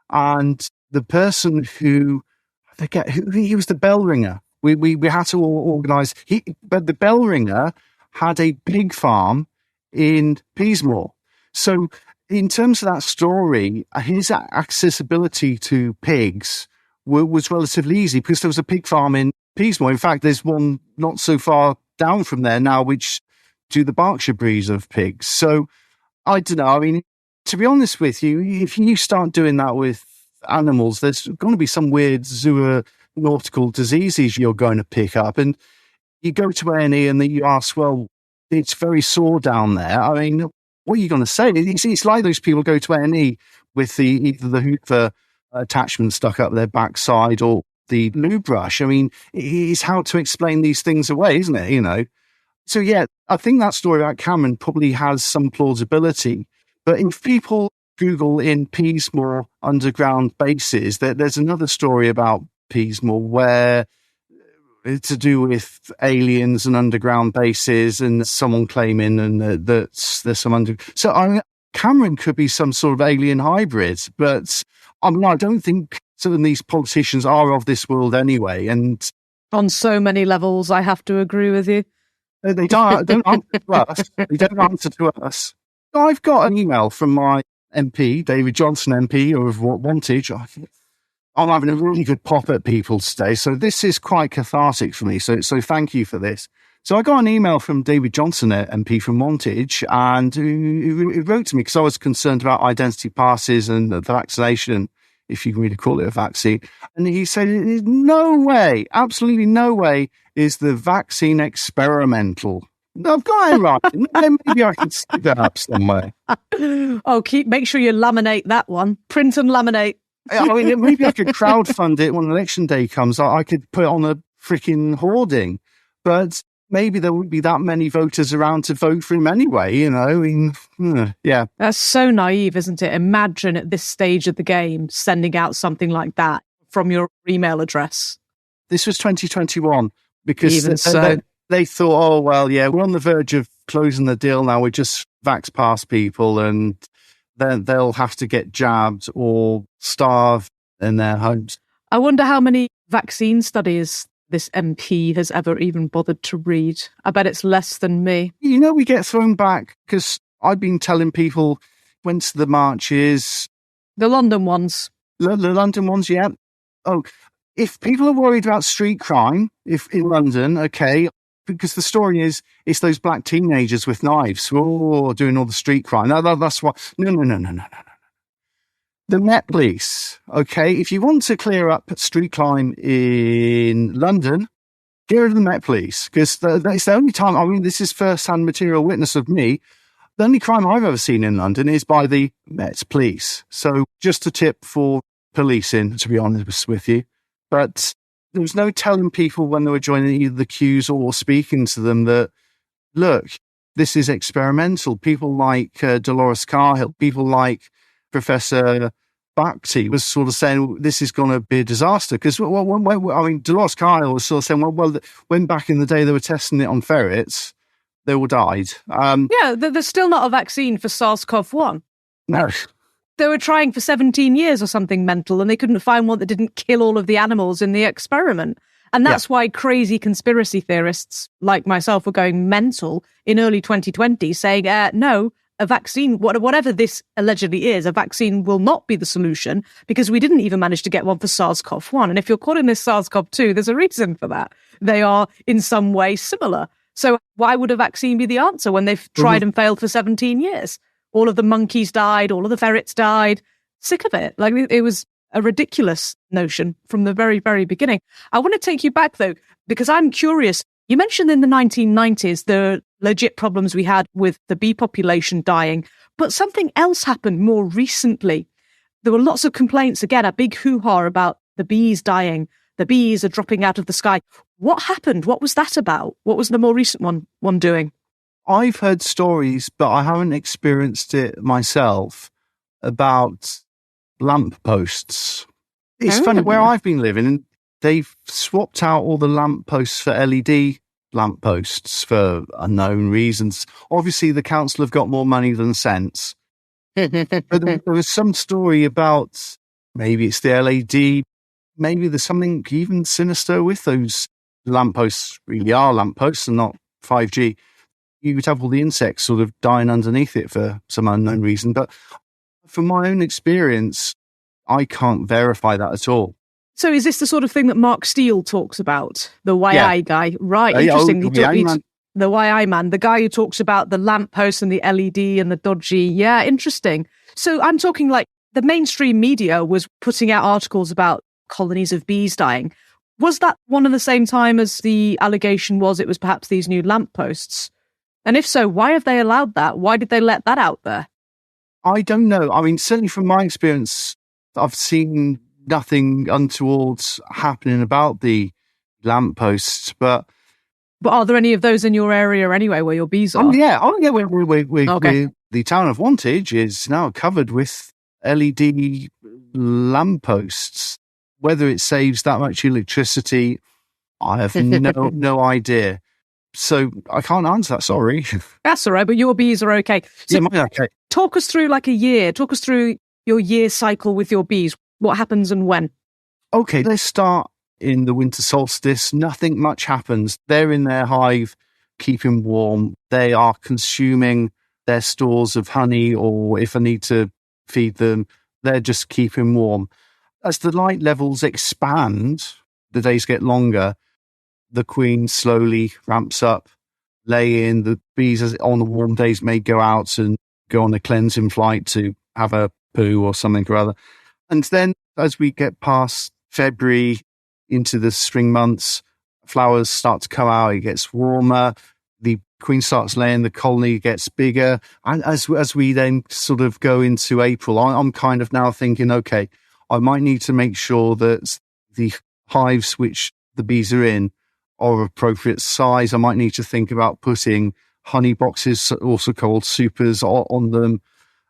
And the person who, I forget, he was the bell ringer. We had to organise, but the bell ringer had a pig farm in Peasmore. So in terms of that story, his accessibility to pigs was relatively easy because there was a pig farm in Peasmore. In fact, there's one not so far down from there now, which do the Berkshire breeds of pigs. So I don't know. I mean, to be honest with you, if you start doing that with animals, there's going to be some weird zoonotical diseases you're going to pick up. And you go to A&E and then you ask, well, it's very sore down there. I mean, what are you going to say? It's like those people go to A&E with either the hoover attachment stuck up their backside or the loo brush. I mean, it's how to explain these things away, isn't it? So yeah, I think that story about Cameron probably has some plausibility. But if people Google in Peasmore underground bases, there's another story about Peasmore where it's to do with aliens and underground bases and someone claiming and that there's some So Cameron could be some sort of alien hybrid, but I don't think some of these politicians are of this world anyway. And on so many levels, I have to agree with you. They don't answer to us. They don't answer to us. I've got an email from my MP, David Johnson MP of Wantage. I'm having a really good pop at people today, so this is quite cathartic for me. So thank you for this. So I got an email from David Johnson, MP from Wantage, and he wrote to me because I was concerned about identity passes and the vaccination, if you can really call it a vaccine. And he said, no way, absolutely no way is the vaccine experimental. I've got it right. Maybe I can stick that up somewhere. Make sure you laminate that one. Print and laminate. I mean, maybe I could crowdfund it when election day comes. I could put it on a freaking hoarding, but maybe there wouldn't be that many voters around to vote for him anyway, I mean, yeah. That's so naive, isn't it? Imagine at this stage of the game sending out something like that from your email address. This was 2021 because Even so. They thought, oh, well, yeah, we're on the verge of closing the deal now. We just vax past people and then they'll have to get jabbed or starve in their homes. I wonder how many vaccine studies this MP has ever even bothered to read. I bet it's less than me. We get thrown back because I've been telling people, went to the marches. The London ones. The London ones, yeah. Oh, if people are worried about street crime, if in London, okay, because the story is, it's those black teenagers with knives who are doing all the street crime. No, that's what. No. The Met Police, okay? If you want to clear up street crime in London, get rid of the Met Police, because it's the only time, I mean, this is first-hand material witness of me, the only crime I've ever seen in London is by the Met Police. So just a tip for policing, to be honest with you. But there was no telling people when they were joining either the queues or speaking to them that, look, this is experimental. People like Dolores Carhill, people like Professor Bhakti was sort of saying this is going to be a disaster. Because, Dolores Carhill was sort of saying, when back in the day they were testing it on ferrets, they all died. There's still not a vaccine for SARS-CoV-1. No. They were trying for 17 years or something mental, and they couldn't find one that didn't kill all of the animals in the experiment. And that's why crazy conspiracy theorists like myself were going mental in early 2020, saying, no, a vaccine, whatever this allegedly is, a vaccine will not be the solution because we didn't even manage to get one for SARS-CoV-1. And if you're calling this SARS-CoV-2, there's a reason for that. They are in some way similar. So why would a vaccine be the answer when they've tried and failed for 17 years? All of the monkeys died, all of the ferrets died. Sick of it. Like, it was a ridiculous notion from the very, very beginning. I want to take you back, though, because I'm curious. You mentioned in the 1990s the legit problems we had with the bee population dying, but something else happened more recently. There were lots of complaints, again, a big hoo-ha about the bees dying. The bees are dropping out of the sky. What happened? What was that about? What was the more recent one doing? I've heard stories, but I haven't experienced it myself, about lamp posts. It's funny, where I've been living, they've swapped out all the lamp posts for LED lamp posts for unknown reasons. Obviously, the council have got more money than sense. But there was some story about maybe it's the LED, maybe there's something even sinister with those lamp posts. Really are lamp posts and not 5G. You would have all the insects sort of dying underneath it for some unknown reason. But from my own experience, I can't verify that at all. So is this the sort of thing that Mark Steele talks about? The YI guy? Right, interesting. The YI man, the guy who talks about the lampposts and the LED and the dodgy. Yeah, interesting. So I'm talking like the mainstream media was putting out articles about colonies of bees dying. Was that one and the same time as the allegation was it was perhaps these new lampposts? And if so, why have they allowed that? Why did they let that out there? I don't know. I mean, certainly from my experience, I've seen nothing untoward happening about the lampposts, but are there any of those in your area anyway where your bees are? Oh yeah. We're Okay. the town of Wantage is now covered with LED lampposts. Whether it saves that much electricity, I have no idea. So I can't answer that. Sorry. That's all right, but your bees are okay. So Okay. talk us through like a year. Talk us through your year cycle with your bees. What happens and when? Okay, let's start in the winter solstice. Nothing much happens. They're in their hive, keeping warm. They are consuming their stores of honey, or if I need to feed them, they're just keeping warm. As the light levels expand, the days get longer, the queen slowly ramps up, lay in. The bees on the warm days may go out and go on a cleansing flight to have a poo or something or other. And then as we get past February into the spring months, flowers start to come out, it gets warmer, the queen starts laying, the colony gets bigger. And as we then sort of go into April, I'm kind of now thinking, okay, I might need to make sure that the hives which the bees are in are appropriate size. I might need to think about putting honey boxes, also called supers, on them.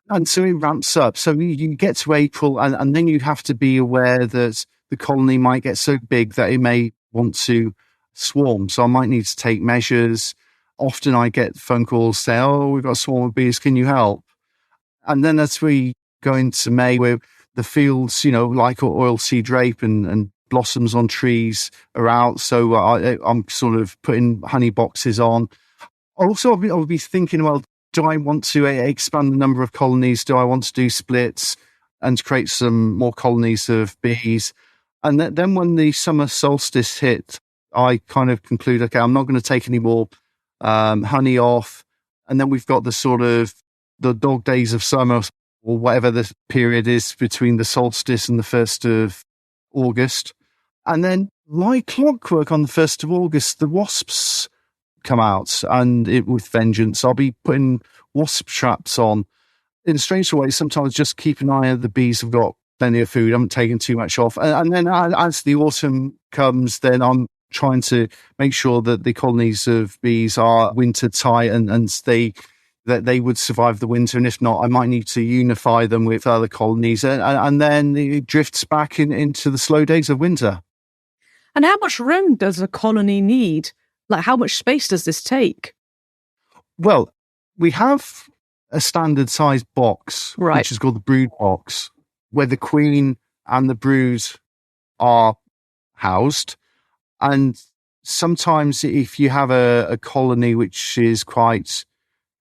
And so it ramps up. So you get to April, and then you have to be aware that the colony might get so big that it may want to swarm. So I might need to take measures. Often I get phone calls saying, oh, we've got a swarm of bees, can you help? And then as we go into May, where the fields, like oilseed rape and blossoms on trees are out. So I'm sort of putting honey boxes on. Also, I'll be thinking, well, do I want to expand the number of colonies? Do I want to do splits and create some more colonies of bees? And then when the summer solstice hit, I kind of conclude, okay, I'm not going to take any more honey off. And then we've got the sort of the dog days of summer, or whatever the period is between the solstice and the 1st of August. And then like clockwork on the 1st of August, the wasps come out, and with vengeance. I'll be putting wasp traps on. In a strange way, sometimes just keep an eye on the bees have got plenty of food, I haven't taken too much off. And then as the autumn comes, then I'm trying to make sure that the colonies of bees are winter tight and that they would survive the winter. And if not, I might need to unify them with other colonies. And then it drifts back into the slow days of winter. And how much room does a colony need? Like, how much space does this take? Well, we have a standard sized box, right, which is called the brood box, where the queen and the brood are housed. And sometimes if you have a colony which is quite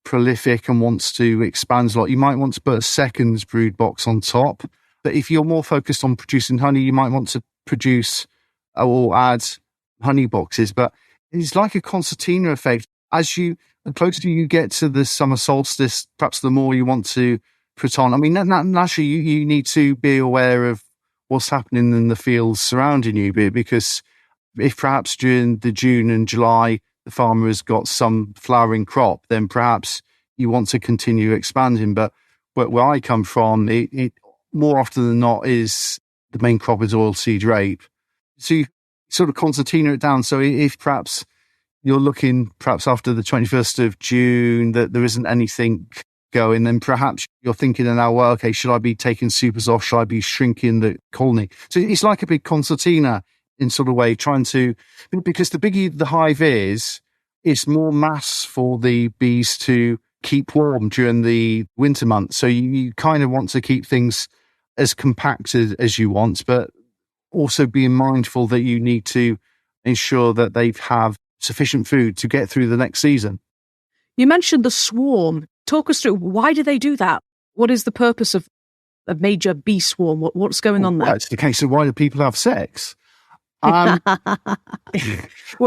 prolific and wants to expand a lot, you might want to put a second brood box on top. But if you're more focused on producing honey, you might want to produce or add honey boxes. But it's like a concertina effect. The closer you get to the summer solstice, perhaps the more you want to put on. I mean, naturally, you need to be aware of what's happening in the fields surrounding you, because if perhaps during the June and July, the farmer has got some flowering crop, then perhaps you want to continue expanding. But where I come from, it more often than not is the main crop is oilseed rape. So you sort of concertina it down. So if perhaps you're looking perhaps after the 21st of June that there isn't anything going, then perhaps you're thinking now, well, okay, should I be taking supers off? Should I be shrinking the colony? So it's like a big concertina in sort of way, because the bigger the hive is, it's more mass for the bees to keep warm during the winter months. So you kind of want to keep things as compacted as you want, but also being mindful that you need to ensure that they have sufficient food to get through the next season. You mentioned the swarm. Talk us through, why do they do that? What is the purpose of a major bee swarm? What's going on there? Well, it's the case of why do people have sex? We're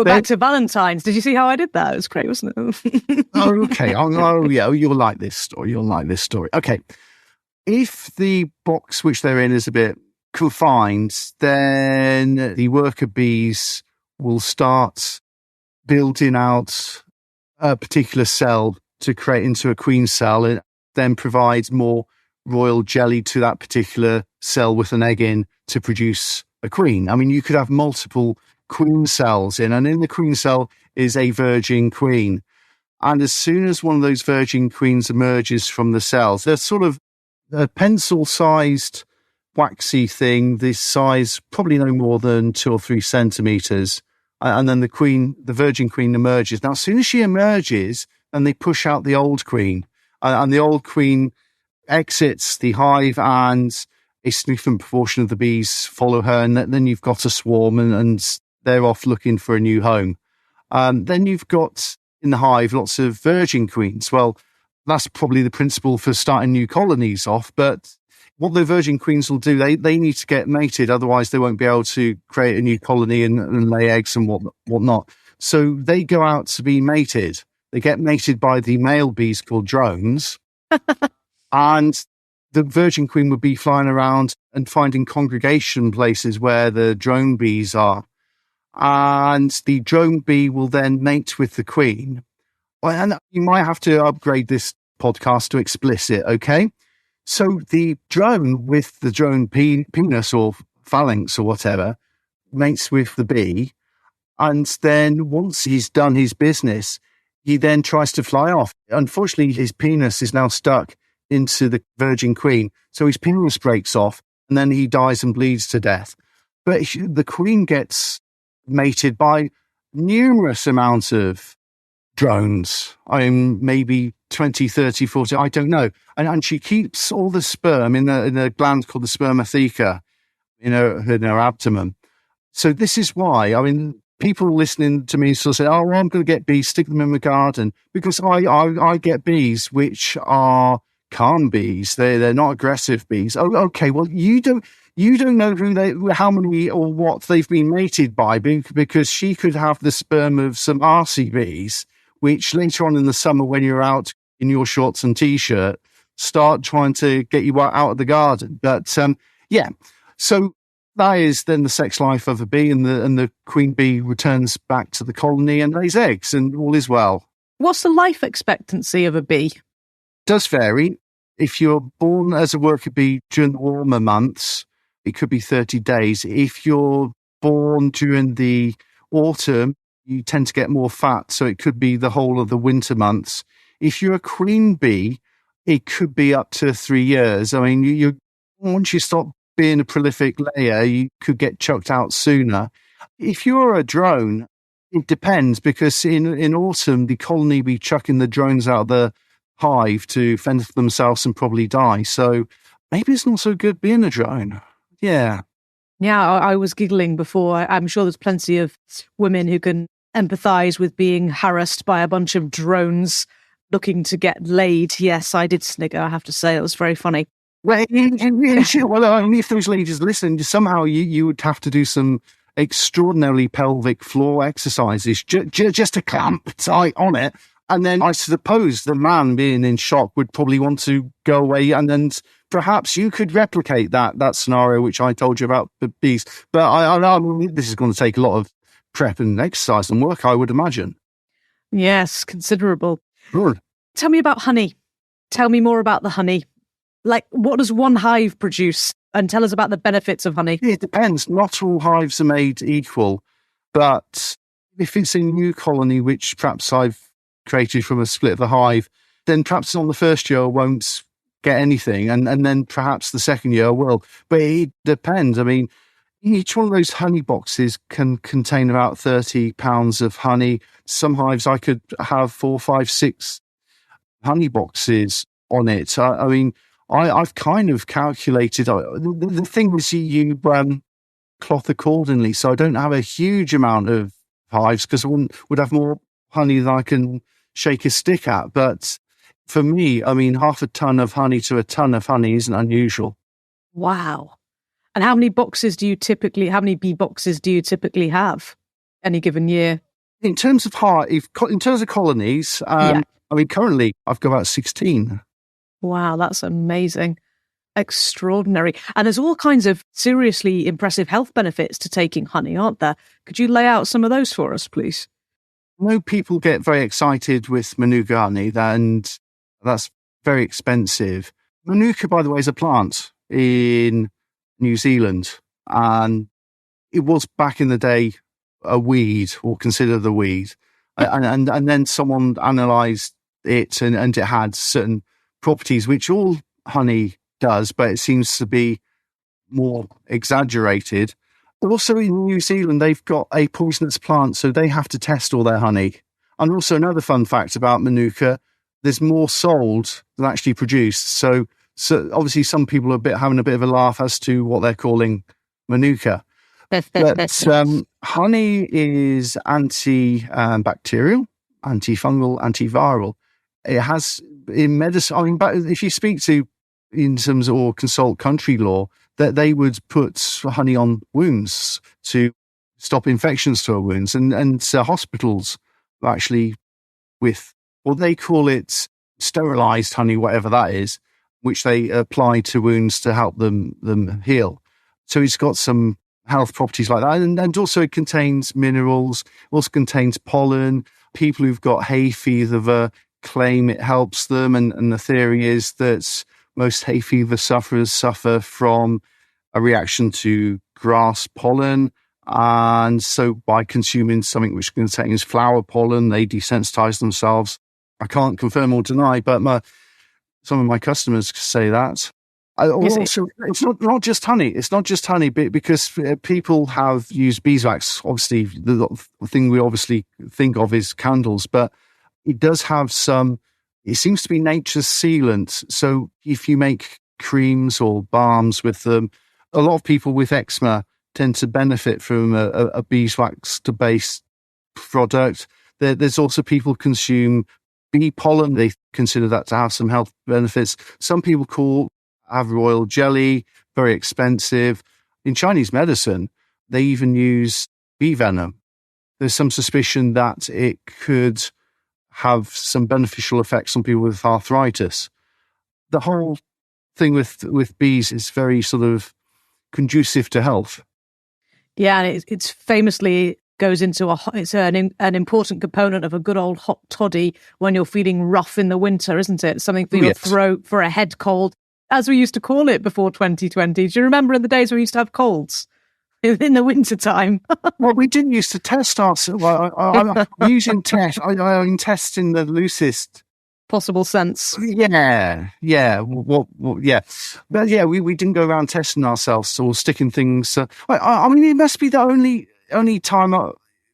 back to Valentine's. Did you see how I did that? It was great, wasn't it? Okay. Oh, yeah. You'll like this story. Okay. If the box which they're in is a bit confined, then the worker bees will start building out a particular cell to create into a queen cell, and then provides more royal jelly to that particular cell with an egg in to produce a queen. I mean, you could have multiple queen cells in, and in the queen cell is a virgin queen. And as soon as one of those virgin queens emerges from the cells, they're sort of a pencil-sized waxy thing, this size probably no more than 2 or 3 centimeters. And then the virgin queen emerges. Now, as soon as she emerges, and they push out the old queen, and the old queen exits the hive, and a significant proportion of the bees follow her, and then you've got a swarm, and they're off looking for a new home. Then you've got in the hive lots of virgin queens. Well, that's probably the principle for starting new colonies off, but what the virgin queens will do, they need to get mated, otherwise they won't be able to create a new colony and lay eggs and whatnot. So they go out to be mated. They get mated by the male bees called drones, and the virgin queen would be flying around and finding congregation places where the drone bees are. And the drone bee will then mate with the queen. And you might have to upgrade this podcast to explicit, okay? So the drone with the drone penis or phalanx or whatever mates with the bee. And then once he's done his business, he then tries to fly off. Unfortunately, his penis is now stuck into the virgin queen. So his penis breaks off and then he dies and bleeds to death. But the queen gets mated by numerous amounts of drones. I mean, maybe 20, 30, 40, I don't know. And she keeps all the sperm in a gland called the spermatheca in her abdomen. So this is why, I mean, people listening to me sort of say, oh, well, I'm going to get bees, stick them in my garden, because I get bees which are calm bees. They're not aggressive bees. Oh, okay. Well, you don't know how many or what they've been mated by, because she could have the sperm of some arsey bees, which later on in the summer, when you're out in your shorts and t-shirt, start trying to get you out of the garden. But yeah, so that is then the sex life of a bee, and the queen bee returns back to the colony and lays eggs, and all is well. What's the life expectancy of a bee? Does vary. If you're born as a worker bee during the warmer months, it could be 30 days. If you're born during the autumn, you tend to get more fat, so it could be the whole of the winter months. If you're a queen bee, it could be up to 3 years. I mean, once you stop being a prolific layer, you could get chucked out sooner. If you're a drone, it depends, because in autumn, the colony be chucking the drones out of the hive to fend for themselves and probably die. So maybe it's not so good being a drone. Yeah. Yeah, I was giggling before. I'm sure there's plenty of women who can empathise with being harassed by a bunch of drones looking to get laid. Yes, I did snigger, I have to say. It was very funny. Well, I mean, if those ladies listen, somehow you would have to do some extraordinarily pelvic floor exercises just to clamp tight on it. And then I suppose the man, being in shock, would probably want to go away, and then perhaps you could replicate that scenario which I told you about the bees. But I mean, this is going to take a lot of prep and exercise and work, I would imagine. Yes, considerable. Good. Tell me about honey. Tell me more about the honey. Like, what does one hive produce? And tell us about the benefits of honey. It depends. Not all hives are made equal. But if it's a new colony, which perhaps I've created from a split of the hive, then perhaps on the first year I won't get anything, and then perhaps the second year I will. But it depends. I mean, each one of those honey boxes can contain about 30 pounds of honey. Some hives I could have 4, 5, 6 honey boxes on it. I mean, I've kind of calculated. The thing is, you cloth accordingly, so I don't have a huge amount of hives, because I would have more honey than I can shake a stick at. But for me, I mean, half a ton of honey to a ton of honey isn't unusual. Wow. And how many bee boxes do you typically have any given year? In terms of colonies, I mean, currently I've got about 16. Wow, that's amazing. Extraordinary. And there's all kinds of seriously impressive health benefits to taking honey, aren't there? Could you lay out some of those for us, please? I know people get very excited with Manuka honey, and that's very expensive. Manuka, by the way, is a plant in New Zealand, and it was back in the day a weed, or considered a weed. And then someone analysed it, and it had certain properties which all honey does, but it seems to be more exaggerated. Also in New Zealand, they've got a poisonous plant, so they have to test all their honey. And also another fun fact about Manuka, there's more sold than actually produced. So obviously some people are having a bit of a laugh as to what they're calling Manuka. But honey is antibacterial, antifungal, antiviral. It has in medicine, I mean, if you speak to in terms or consult country law, that they would put honey on wounds to stop infections to our wounds, and hospitals actually with what they call it sterilized honey, whatever that is, which they apply to wounds to help them heal. So it's got some health properties like that, and also it contains minerals, also contains pollen. People who've got hay fever claim it helps them, and the theory is that most hay fever sufferers suffer from a reaction to grass pollen, and so by consuming something which contains flower pollen, they desensitize themselves. I can't confirm or deny, but some of my customers say that. Also, it's not just honey. It's not just honey, because people have used beeswax. Obviously, the thing we obviously think of is candles, but it does have some. It seems to be nature's sealant. So if you make creams or balms with them, a lot of people with eczema tend to benefit from a beeswax-based product. There's also people consume bee pollen. They consider that to have some health benefits. Some people have royal jelly, very expensive. In Chinese medicine, they even use bee venom. There's some suspicion that it could have some beneficial effects on people with arthritis. The whole thing with bees is very sort of conducive to health. Yeah, and it's famously goes into it's an important component of a good old hot toddy when you're feeling rough in the winter, isn't it? Something for your throat, for a head cold, as we used to call it before 2020. Do you remember in the days we used to have colds in the winter time? Well, we didn't used to test ourselves. I'm using test. I'm testing the loosest possible sense. Yeah. Yeah. But yeah, we didn't go around testing ourselves or sticking things. I mean, it must be the only time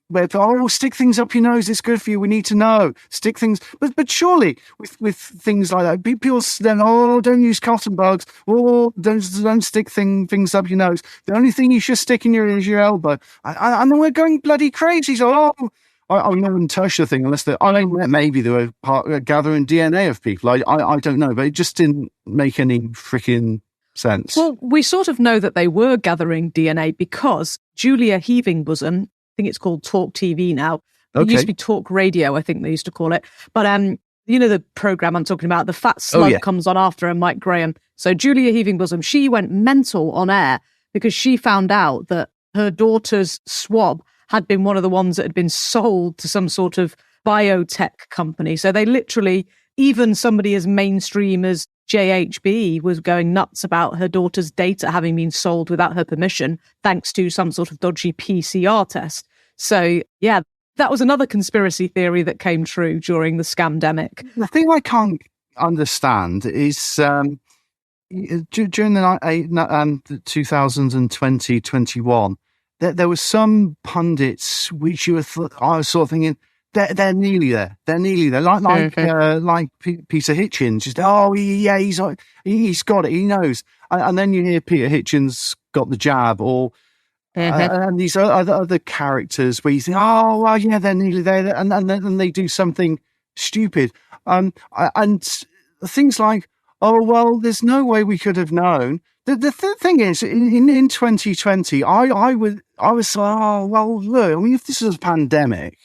where stick things up your nose. It's good for you. We need to know. Stick things, but surely with things like that, people then don't use cotton bugs. Don't stick things up your nose. The only thing you should stick in is your elbow. And then we're going bloody crazy. So I wouldn't touch the thing unless maybe they were gathering DNA of people. I don't know, but it just didn't make any freaking sense. Well, we sort of know that they were gathering DNA because Julia Heaving Bosom, I think it's called Talk TV now. It used to be Talk Radio, I think they used to call it. But you know the programme I'm talking about, the fat slug comes on after her, Mike Graham. So Julia Heaving Bosom, she went mental on air because she found out that her daughter's swab had been one of the ones that had been sold to some sort of biotech company. So they literally, even somebody as mainstream as JHB was going nuts about her daughter's data having been sold without her permission, thanks to some sort of dodgy PCR test. So yeah, that was another conspiracy theory that came true during the scamdemic. The thing I can't understand is during the 2020-21, there were some pundits which I was sort of thinking, they're nearly there. They're nearly there. Like Peter Hitchens. Just, he's got it. He knows. And then you hear Peter Hitchens got the jab, or and these other characters where you think, they're nearly there, and then they do something stupid. And things like, there's no way we could have known. The thing is, in 2020, I was look, I mean, if this was a pandemic,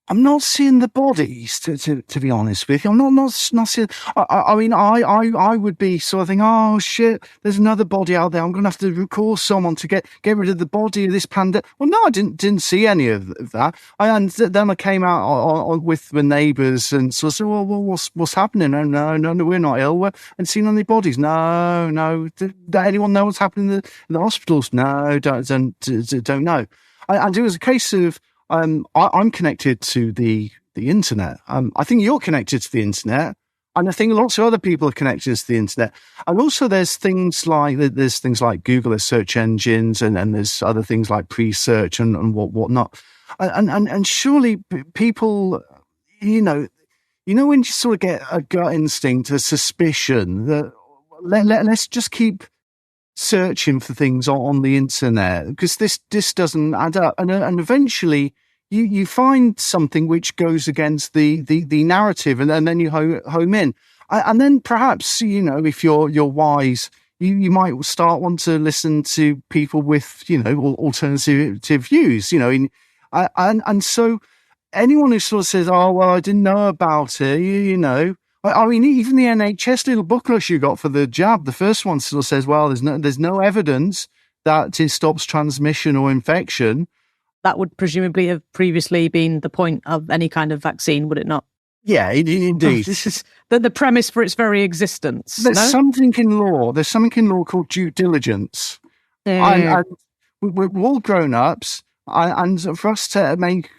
I'm not seeing the bodies, to be honest with you. I'm not seeing. I mean, I would be sort of thinking, oh shit, there's another body out there. I'm going to have to call someone to get rid of the body of this pandemic. Well, no, I didn't see any of that. And then I came out with the neighbours and sort of said, well, what's happening? No, we're not ill. And seen any bodies? No. Does anyone know what's happening in the hospitals? No, don't know. And it was a case of. I'm connected to the internet. I think you're connected to the internet, and I think lots of other people are connected to the internet. And also, there's things like Google as search engines, and there's other things like pre-search and whatnot. And surely people, when you sort of get a gut instinct, a suspicion that let's just keep searching for things on the internet, because this doesn't add up, and eventually you find something which goes against the narrative, and then you home in, and then perhaps if you're wise, you might want to listen to people with alternative views, and so anyone who sort of says, oh well, I didn't know about it, I mean, even the NHS little booklet you got for the jab, the first one still says, well, there's no evidence that it stops transmission or infection. That would presumably have previously been the point of any kind of vaccine, would it not? Yeah, indeed. This is the premise for its very existence. There's something in law. There's something in law called due diligence. And we're all grown-ups, and for us to make...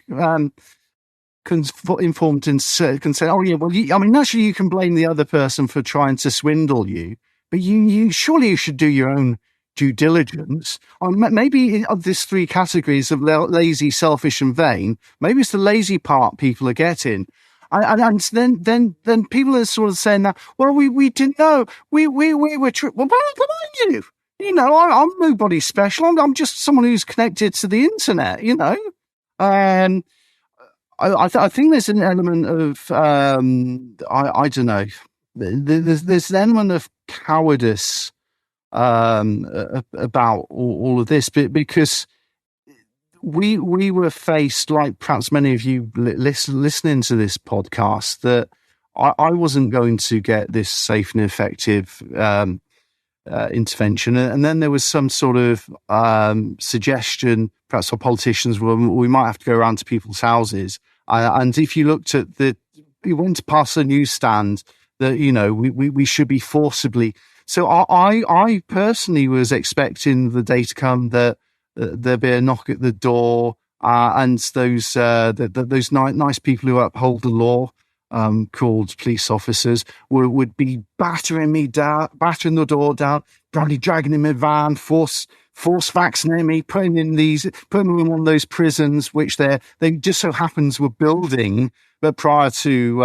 informed and can say, oh yeah, well, naturally you can blame the other person for trying to swindle you, but you surely you should do your own due diligence. Maybe of these three categories of lazy, selfish, and vain, maybe it's the lazy part people are getting, and then people are sort of saying that, well, we didn't know, we were well, come on, you. I'm nobody special. I'm just someone who's connected to the internet. I think there's an element of I don't know. There's an element of cowardice about all of this, because we were faced, like perhaps many of you listening to this podcast, that I wasn't going to get this safe and effective intervention, and then there was some sort of suggestion, perhaps for politicians, where we might have to go around to people's houses, and if you looked at you went past the newsstand, that we should be forcibly. So I personally was expecting the day to come that there'd be a knock at the door, and those nice people who uphold the law, called police officers, would be battering me down, battering the door down, probably dragging in my van, force vaccinating me, putting me in one of those prisons which they just so happens were building, but prior to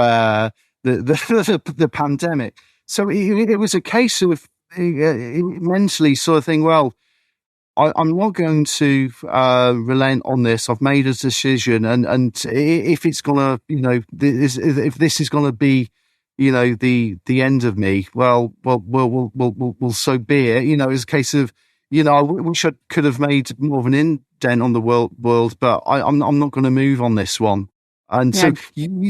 the pandemic. So it was a case of mentally sort of thing. Well, I'm not going to relent on this. I've made a decision, and if it's gonna, if this is gonna be, the end of me, well, so be it. It's a case of, I wish I could have made more of an indent on the world, but I'm not going to move on this one. And so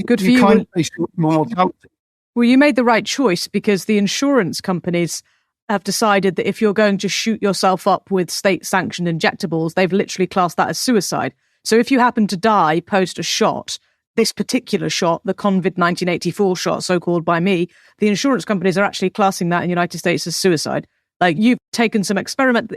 good for you. Kind of face mortality. Well, you made the right choice, because the insurance companies have decided that if you're going to shoot yourself up with state-sanctioned injectables, they've literally classed that as suicide. So if you happen to die post a shot, this particular shot, the COVID 1984 shot, so-called by me, the insurance companies are actually classing that in the United States as suicide. Like, you've taken some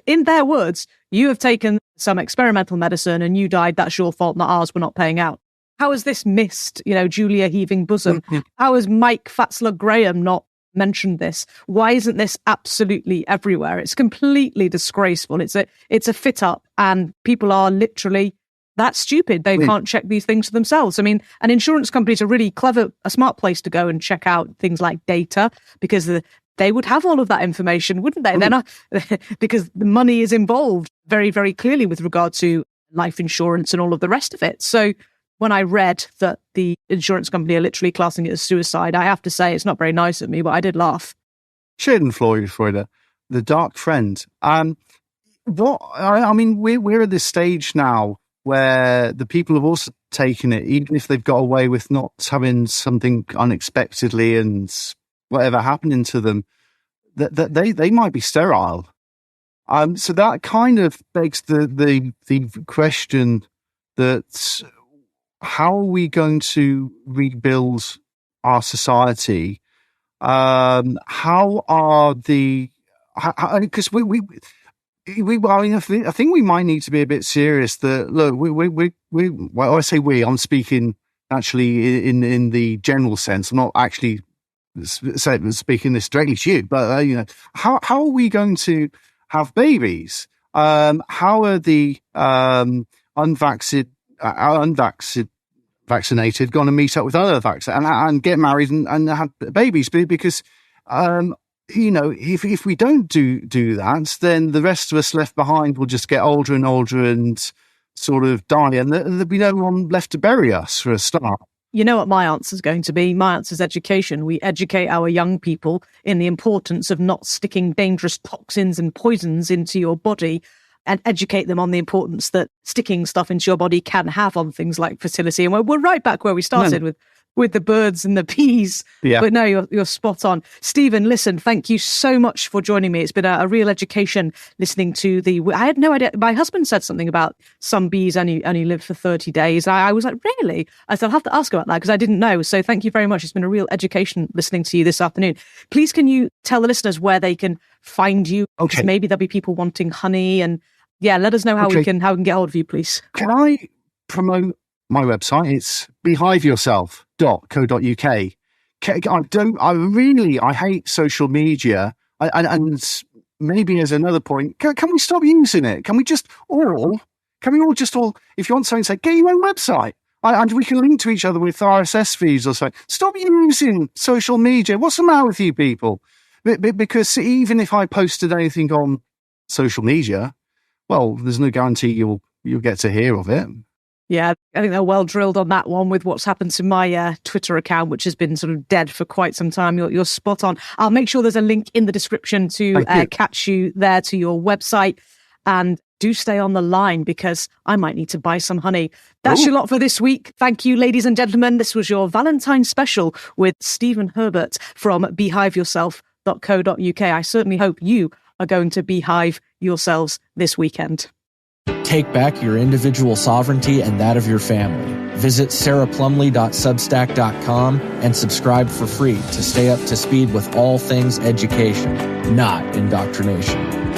in their words, you have taken some experimental medicine and you died. That's your fault, not ours. We're not paying out. How has this missed, Julia heaving bosom? Mm-hmm. How has Mike Fatzler-Graham not mentioned this? Why isn't this absolutely everywhere? It's completely disgraceful. It's a fit up, and people are literally that stupid. They can't check these things for themselves. I mean, and insurance companies are really clever, a smart place to go and check out things like data, because they would have all of that information, wouldn't they? They're not, because the money is involved very, very clearly with regard to life insurance and all of the rest of it. So when I read that the insurance company are literally classing it as suicide, I have to say it's not very nice of me, but I did laugh. Schadenfreude, the dark friend. We're at this stage now where the people have also taken it, even if they've got away with not having something unexpectedly and whatever happening to them, that they might be sterile. So that kind of begs the question that how are we going to rebuild our society? How are the, because I think we might need to be a bit serious that, look, well, I say I'm speaking actually in the general sense. I'm not actually speaking this directly to you, but, how are we going to have babies? How are the vaccinated going to meet up with other vaccinated and get married and have babies? Because, if we don't do that, then the rest of us left behind will just get older and older and sort of die, and there'll be no one left to bury us for a start. You know what my answer is going to be? My answer is education. We educate our young people in the importance of not sticking dangerous toxins and poisons into your body, and educate them on the importance that sticking stuff into your body can have on things like fertility. And we're right back where we started with the birds and the bees. Yeah. But no, you're spot on. Stephen, listen, thank you so much for joining me. It's been a real education listening to I had no idea. My husband said something about some bees only live for 30 days. I was like, really? I said, I'll have to ask about that because I didn't know. So thank you very much. It's been a real education listening to you this afternoon. Please, can you tell the listeners where they can find you? Okay. Maybe there'll be people wanting honey, and let us know how we can get hold of you, please. Can I promote my website? It's beehiveyourself.co.uk. I hate social media, and maybe as another point, can we stop using it? Can we all if you want something, say, get your own website, and we can link to each other with RSS feeds or something. Stop using social media. What's the matter with you people? Because even if I posted anything on social media, well, there's no guarantee you'll get to hear of it. Yeah, I think they're well drilled on that one with what's happened to my Twitter account, which has been sort of dead for quite some time. You're spot on. I'll make sure there's a link in the description to catch you there to your website. And do stay on the line because I might need to buy some honey. That's your lot for this week. Thank you, ladies and gentlemen. This was your Valentine special with Stephen Herbert from beehiveyourself.co.uk. I certainly hope you are going to beehive yourselves this weekend. Take back your individual sovereignty and that of your family. Visit sarahplumley.substack.com and subscribe for free to stay up to speed with all things education, not indoctrination.